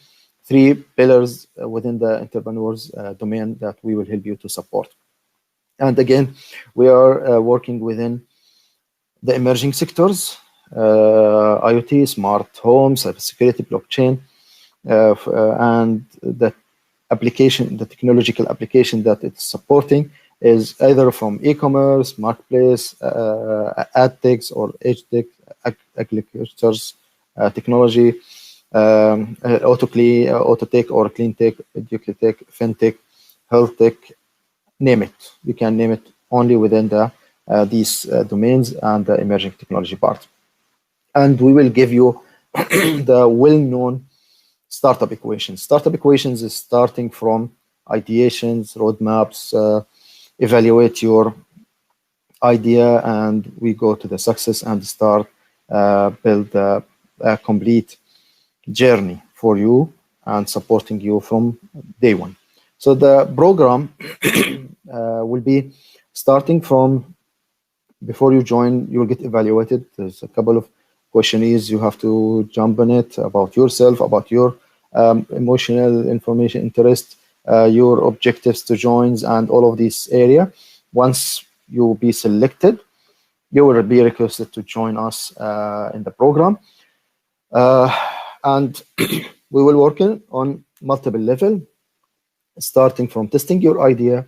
3 pillars within the entrepreneurs domain that we will help you to support. And again, we are working within the emerging sectors, IoT, smart home, cybersecurity, blockchain, and the application, the technological application that it's supporting is either from e-commerce, marketplace, ad techs or edge tech, agriculture's technology, auto tech or clean tech, edutech, fintech, health tech, name it. You can name it only within the these domains and the emerging technology part. And we will give you the well-known startup equations. Startup equations is starting from ideations, roadmaps, evaluate your idea, and we go to the success and start build a complete journey for you and supporting you from day one. So the program will be starting from before you join, you will get evaluated. There's a couple of questionnaires you have to jump on it about yourself, about your emotional information, interest, your objectives to joins, and all of this area. Once you will be selected, you will be requested to join us in the program. And we will work on multiple level, starting from testing your idea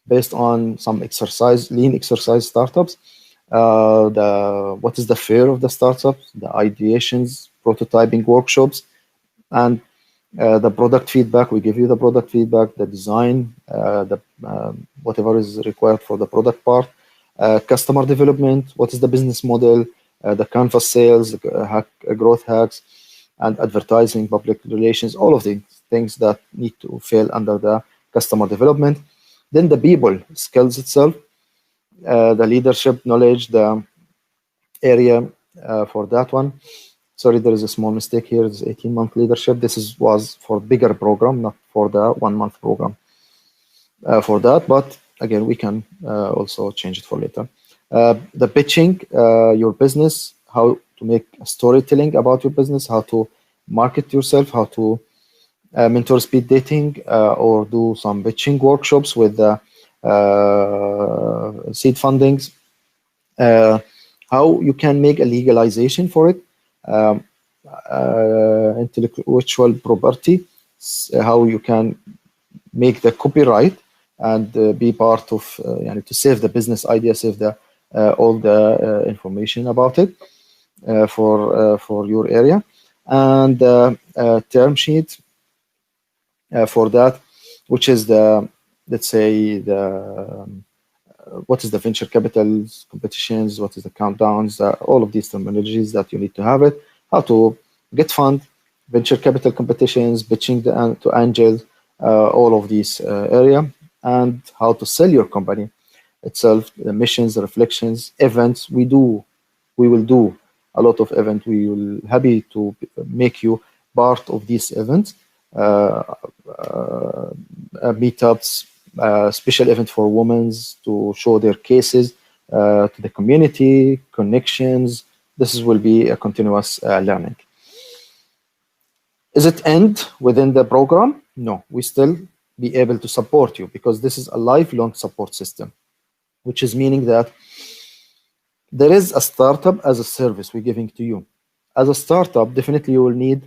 based on some exercise, lean exercise startups. What is the fear of the startups, the ideations, prototyping workshops, and the product feedback. We give you the product feedback, the design, whatever is required for the product part, customer development, what is the business model, the canvas sales, growth hacks, and advertising, public relations, all of the things that need to fall under the customer development. Then the people skills itself, the leadership knowledge, the area for that one. Sorry, there is a small mistake here. It's 18-month leadership. This was for bigger program, not for the 1-month program for that. But again, we can also change it for later. The pitching your business, how to make storytelling about your business, how to market yourself, how to mentor speed dating or do some pitching workshops with the seed fundings, how you can make a legalization for it, intellectual property, how you can make the copyright and be part of to save the business idea, save the all the information about it for your area. and a term sheet for that, which is the, let's say, the what is the venture capital competitions, what is the countdowns, all of these terminologies that you need to have it, how to get fund, venture capital competitions, pitching to angels, all of these area, and how to sell your company itself, the missions, the reflections, events. We will do a lot of events. We will happy to make you part of these events, meetups, special event for women to show their cases to the community, connections. This will be a continuous learning. Is it end within the program? No, we still be able to support you because this is a lifelong support system, which is meaning that there is a startup as a service we're giving to you. As a startup, definitely you will need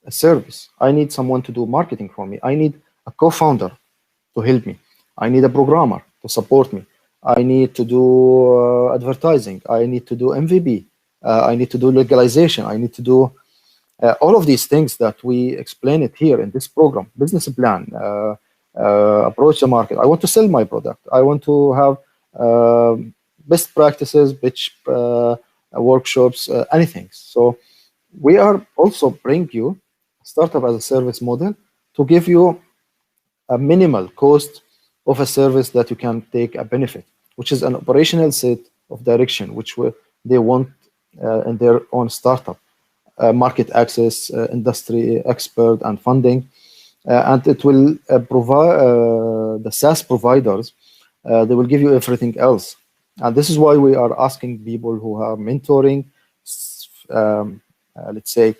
a service. I need someone to do marketing for me. I need a co-founder to help me. I need a programmer to support me. I need to do advertising. I need to do MVP. I need to do legalization. I need to do all of these things that we explain it here in this program. Business plan, approach the market. I want to sell my product. I want to have best practices, pitch workshops, anything. So we are also bring you startup as a service model to give you a minimal cost of a service that you can take a benefit, which is an operational set of direction, which they want in their own startup. Market access, industry expert, and funding. And it will provide the SaaS providers, they will give you everything else. And this is why we are asking people who are mentoring, let's say,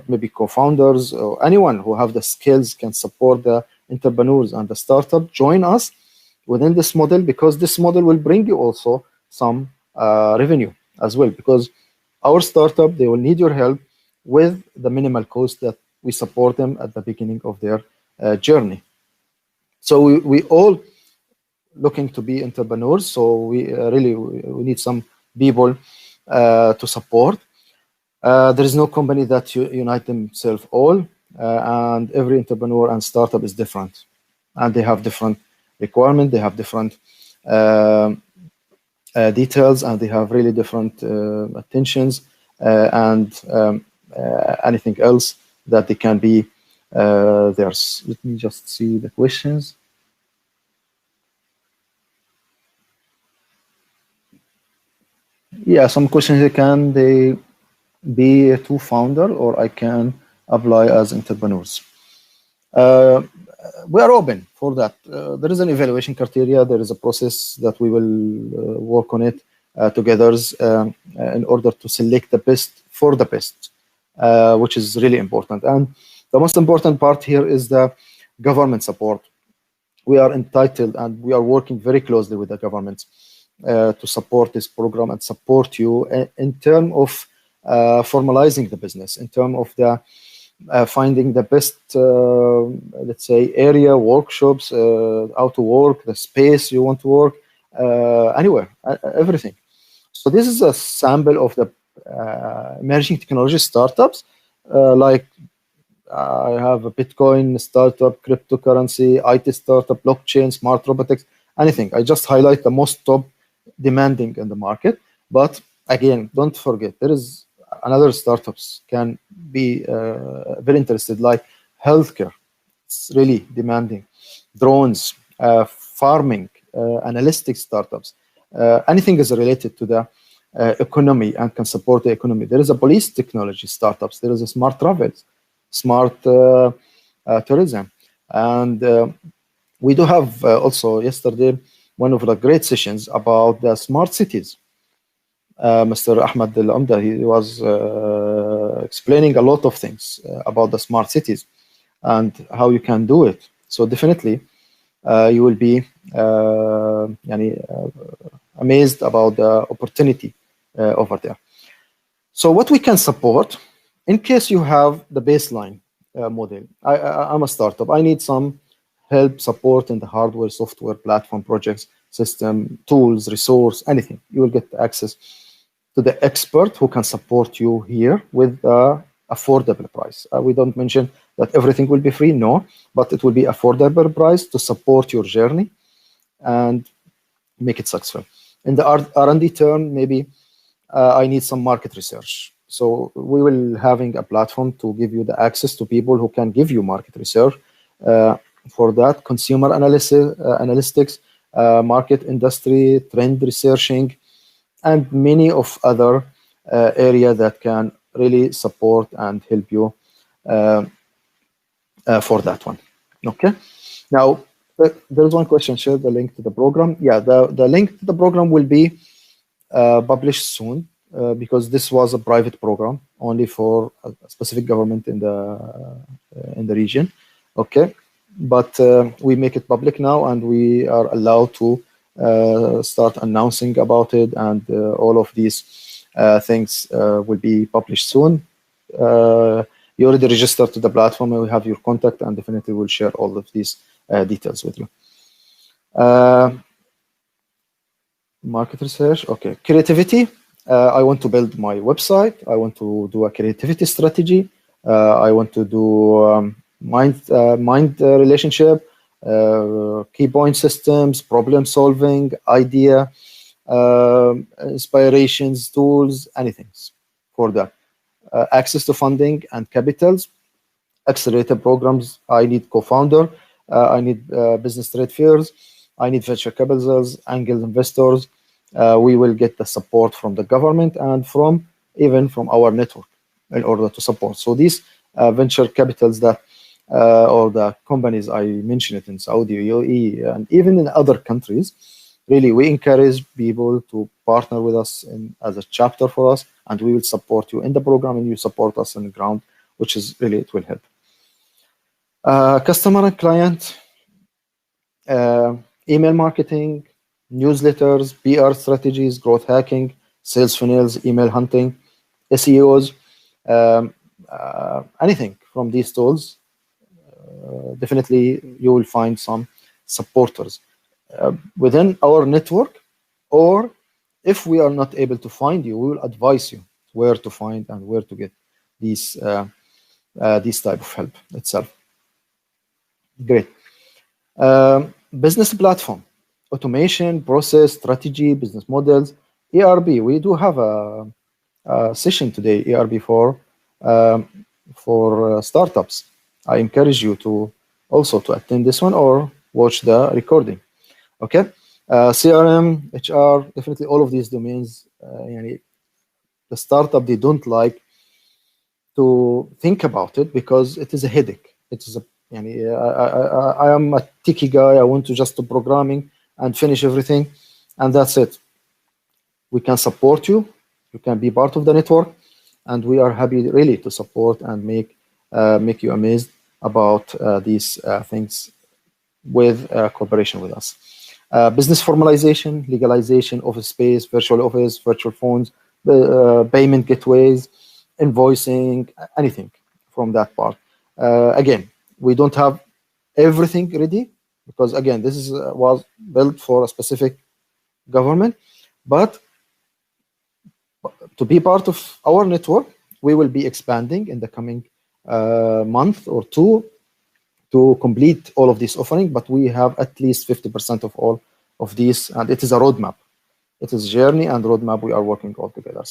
maybe co-founders or anyone who have the skills can support the entrepreneurs and the startup, join us within this model, because this model will bring you also some revenue as well, because our startup, they will need your help with the minimal cost that we support them at the beginning of their journey. So we all looking to be entrepreneurs, so we really we need some people to support. There is no company that unite themselves all, and every entrepreneur and startup is different, and they have different requirements, they have different details, and they have really different attentions and anything else that they can be theirs. Let me just see the questions. Yeah, some questions can they be a two-founder, or I can apply as entrepreneurs. We are open for that. There is an evaluation criteria. There is a process that we will work on it together in order to select the best for the best, which is really important. And the most important part here is the government support. We are entitled and we are working very closely with the government to support this program and support you in terms of formalizing the business, in terms of the finding the best, let's say, area, workshops, how to work, the space you want to work, anywhere, everything. So this is a sample of the emerging technology startups, like I have a Bitcoin startup, cryptocurrency, IT startup, blockchain, smart robotics, anything. I just highlight the most top demanding in the market. But again, don't forget, there is another startups can be very interested, like healthcare. It's really demanding. Drones, farming, analytics startups. Anything is related to the economy and can support the economy. There is a police technology startups. There is a smart travels, smart tourism. And we do have also yesterday one of the great sessions about the smart cities. Mr. Ahmad AlDamati, he was explaining a lot of things about the smart cities and how you can do it. So definitely you will be amazed about the opportunity over there. So what we can support, in case you have the baseline model, I'm a startup, I need some help, support in the hardware, software, platform, projects, system, tools, resource, anything. You will get access to the expert who can support you here with affordable price. We don't mention that everything will be free, no, but it will be affordable price to support your journey and make it successful. In the R&D term, maybe I need some market research. So we will having a platform to give you the access to people who can give you market research. For that, consumer analysis, analytics, market industry, trend researching, and many of other areas that can really support and help you for that one. Okay. Now, there's one question. Share the link to the program. Yeah, the link to the program will be published soon because this was a private program only for a specific government in the region. Okay, but we make it public now, and we are allowed to start announcing about it, and all of these things will be published soon. You already registered to the platform, and we have your contact, and definitely we'll share all of these details with you. Market research, okay. Creativity, I want to build my website. I want to do a creativity strategy. I want to do mind relationship, key point systems, problem solving, idea, inspirations, tools, anything for that. Access to funding and capitals, accelerator programs. I need co-founder. I need business trade fairs. I need venture capitals, angel investors. We will get the support from the government and even from our network in order to support. So these venture capitals that or the companies I mentioned in Saudi, UAE, and even in other countries, really we encourage people to partner with us as a chapter for us, and we will support you in the program, and you support us on the ground, which is really, it will help. Customer and client, email marketing, newsletters, PR strategies, growth hacking, sales funnels, email hunting, SEOs, anything from these tools. Definitely you will find some supporters within our network, or if we are not able to find you, we will advise you where to find and where to get these type of help itself. Great. Business platform, automation, process, strategy, business models, ERB. We do have a session today, ERB for startups. I encourage you to also to attend this one or watch the recording. Okay. CRM, HR, definitely all of these domains. The startup, they don't like to think about it because it is a headache. It is a I am a techie guy. I want to just do programming and finish everything, and that's it. We can support you. You can be part of the network, and we are happy really to support and make you amazed about these things with cooperation with us. Business formalization, legalization, office space, virtual office, virtual phones, payment gateways, invoicing, anything from that part. Again, we don't have everything ready because, again, this was built for a specific government. But to be part of our network, we will be expanding in the coming month or two to complete all of this offering. But we have at least 50% of all of these, and it is a roadmap. It is a journey and roadmap. We are working all together.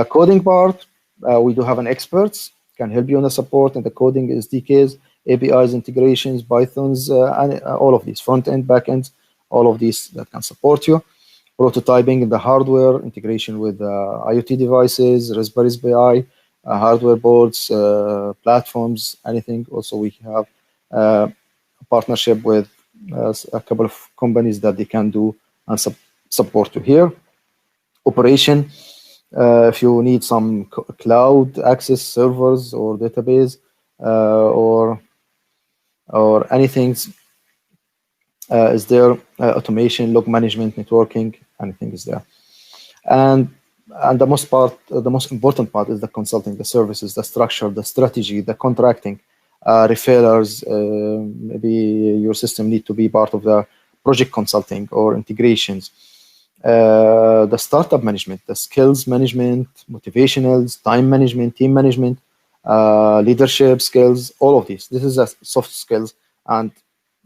Coding part, we do have an experts can help you in the support and the coding SDKs, APIs, integrations, Pythons, and all of these front end, back end, all of these that can support you. Prototyping in the hardware, integration with IoT devices, Raspberry Pi, hardware boards, platforms, anything. Also, we have a partnership with a couple of companies that they can do and support you here. Operation, if you need some cloud access servers or database or anything, is there. Automation, log management, networking, anything is there. And the most important part is the consulting, the services, the structure, the strategy, the contracting, referrals. Maybe your system need to be part of the project consulting or integrations. The startup management, the skills management, motivationals, time management, team management, leadership skills, all of these. This is a soft skills and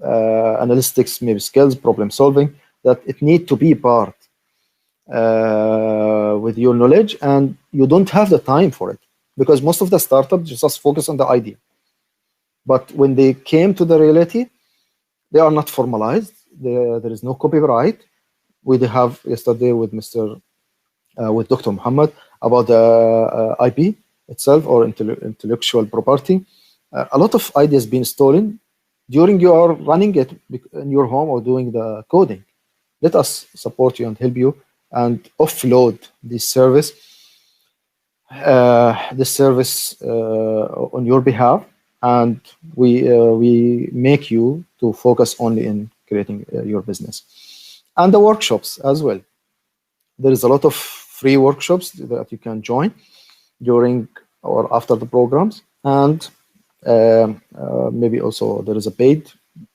analytics, maybe skills, problem solving, that it need to be part with your knowledge, and you don't have the time for it because most of the startups just focus on the idea. But when they came to the reality, they are not formalized. There is no copyright. We have yesterday with with Dr. Muhammad about the IP itself, or intellectual property. A lot of ideas being stolen during you are running it in your home or doing the coding. Let us support you and help you and offload this service on your behalf, and we make you to focus only in creating your business. And the workshops as well. There is a lot of free workshops that you can join during or after the programs, and maybe also there is a paid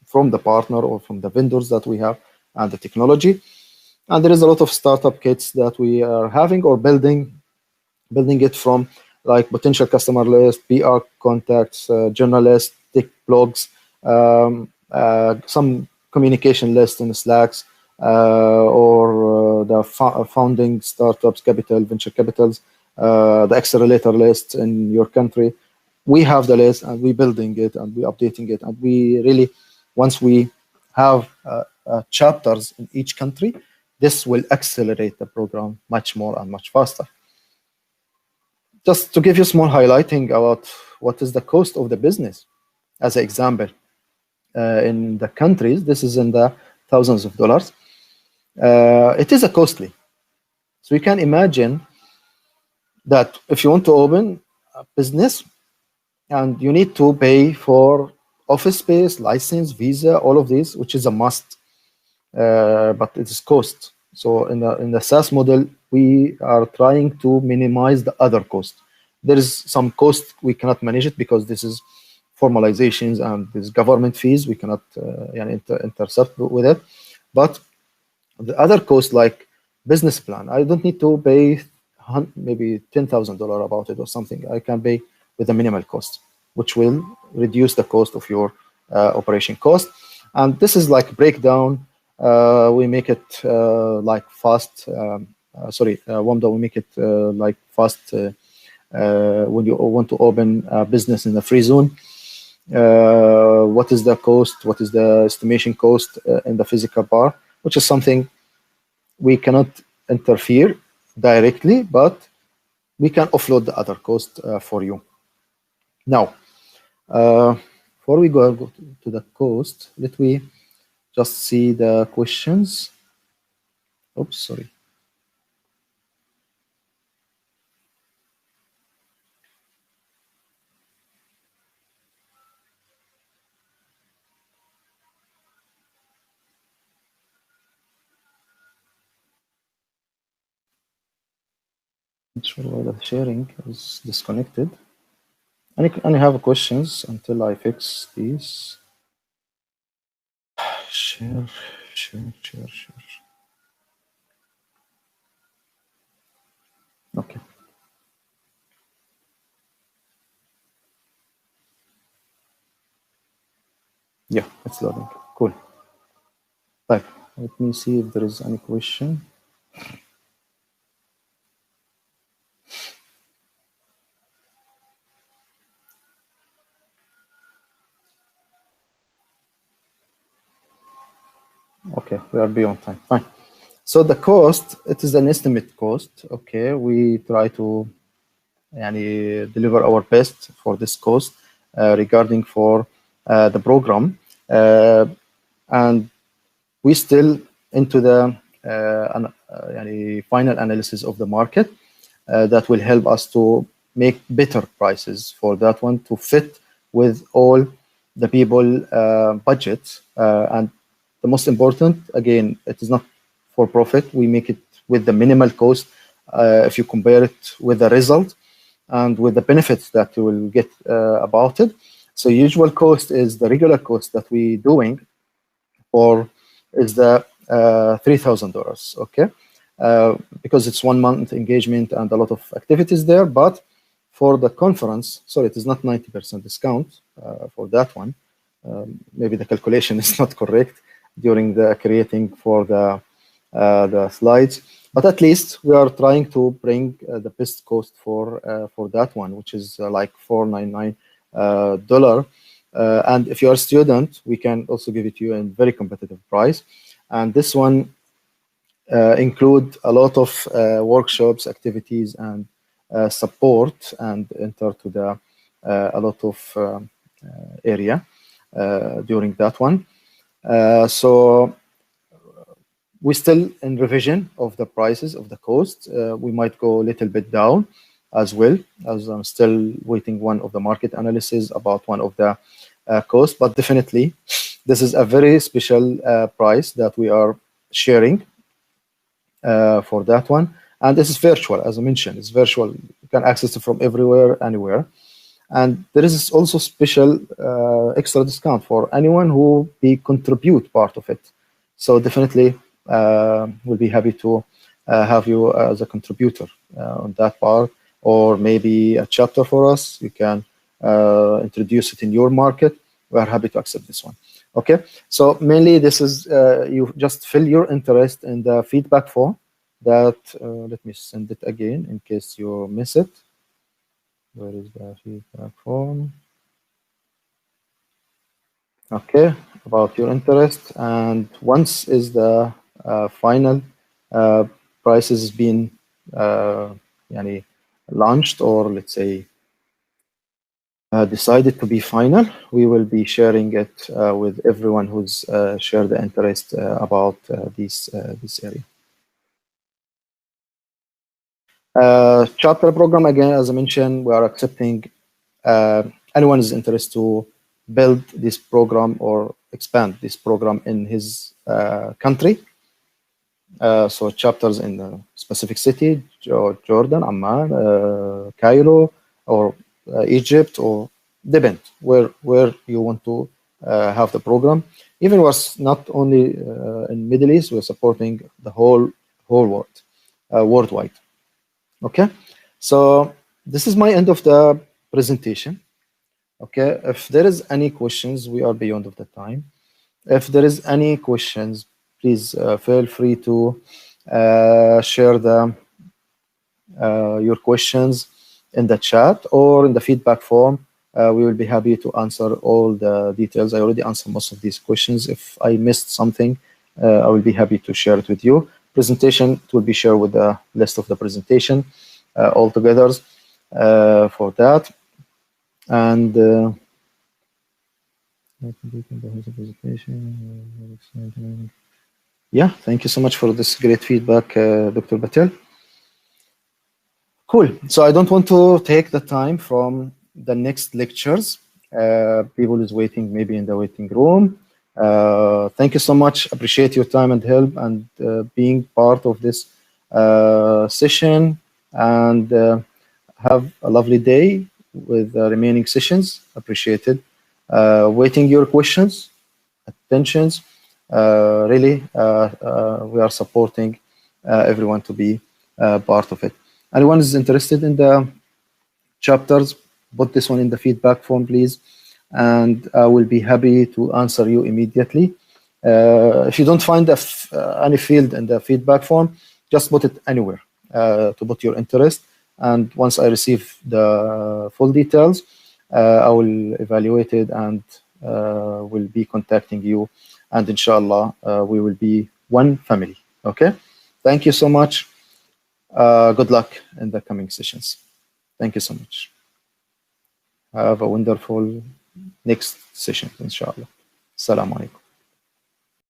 from the partner or from the vendors that we have and the technology. And there is a lot of startup kits that we are having or building it from, like potential customer list, PR contacts, journalists, tech blogs, some communication list in Slacks, or the founding startups, capital, venture capitals, the accelerator list in your country. We have the list and we're building it and we're updating it. And we really, once we have chapters in each country, this will accelerate the program much more and much faster. Just to give you a small highlighting about what is the cost of the business, as an example, in the countries, this is in the thousands of dollars. It is a costly. So you can imagine that if you want to open a business and you need to pay for office space, license, visa, all of these, which is a must, but it is cost. So in the SaaS model, we are trying to minimize the other cost. There is some cost we cannot manage it because this is formalizations and this government fees. We cannot intercept with it. But the other cost, like business plan, I don't need to pay maybe $10,000 about it or something. I can pay with a minimal cost, which will reduce the cost of your operation cost. And this is like breakdown. We make it like fast. Wamda, we make it like fast when you want to open a business in the free zone. What is the cost? What is the estimation cost in the physical part? Which is something we cannot interfere directly, but we can offload the other cost for you. Now, before we go to the cost, let me just see the questions. Oops, sorry. Not sure why the sharing is disconnected. I have questions until I fix these. Share. Okay. Yeah, it's loading. Cool. Right. Let me see if there is any question. Okay, we are beyond time. Fine. So the cost, it is an estimate cost. Okay, we try to deliver our best for this cost regarding for the program, and we still into the final analysis of the market that will help us to make better prices for that one to fit with all the people budgets. And the most important, again, it is not for profit. We make it with the minimal cost if you compare it with the result and with the benefits that you will get about it. So usual cost is the regular cost that we doing, or is the $3,000, okay? Because it's 1 month engagement and a lot of activities there. But for the conference, sorry, it is not 90% discount for that one. Maybe the calculation is not correct during the creating for the slides, but at least we are trying to bring the best cost for that one, which is like $499. And if you are a student, we can also give it to you in very competitive price. And this one include a lot of workshops, activities, and support, and enter to the a lot of area during that one. So we're still in revision of the prices of the cost. We might go a little bit down as well, as I'm still waiting one of the market analysis about one of the costs, but definitely this is a very special price that we are sharing for that one. And this is virtual, as I mentioned, it's virtual. You can access it from everywhere, anywhere. And there is also special extra discount for anyone who contribute part of it. So definitely we'll be happy to have you as a contributor on that part, or maybe a chapter for us. You can introduce it in your market. We are happy to accept this one. Okay, so mainly this is you just fill your interest in the feedback form that let me send it again in case you miss it. Where is the feedback form? Okay, about your interest, and once is the final prices been launched, or let's say decided to be final, we will be sharing it with everyone who's shared the interest about this area. Chapter program, again, as I mentioned, we are accepting anyone is interested to build this program or expand this program in his country. So chapters in a specific city, Jordan, Amman, Cairo, or Egypt, or depend where you want to have the program. Even was not only in Middle East, we're supporting the whole world, worldwide. Okay, so this is my end of the presentation. Okay, if there is any questions, we are beyond of the time. If there is any questions, please feel free to share your questions in the chat or in the feedback form. We will be happy to answer all the details. I already answered most of these questions. If I missed something, I will be happy to share it with you. Presentation will be shared with the list of the presentation all together for that. And yeah, thank you so much for this great feedback, Dr. Patel. Cool. So I don't want to take the time from the next lectures. People is waiting maybe in the waiting room. Thank you so much. Appreciate your time and help and being part of this session, and have a lovely day with the remaining sessions. Appreciated. Waiting your questions, attentions. Really, we are supporting everyone to be part of it. Anyone is interested in the chapters, put this one in the feedback form, please, and I will be happy to answer you immediately. If you don't find any field in the feedback form, just put it anywhere to put your interest, and once I receive the full details, I will evaluate it and will be contacting you, and inshallah we will be one family. Okay, thank you so much. Good luck in the coming sessions. Thank you so much. Have a wonderful next session, inshallah. Assalamu alaikum.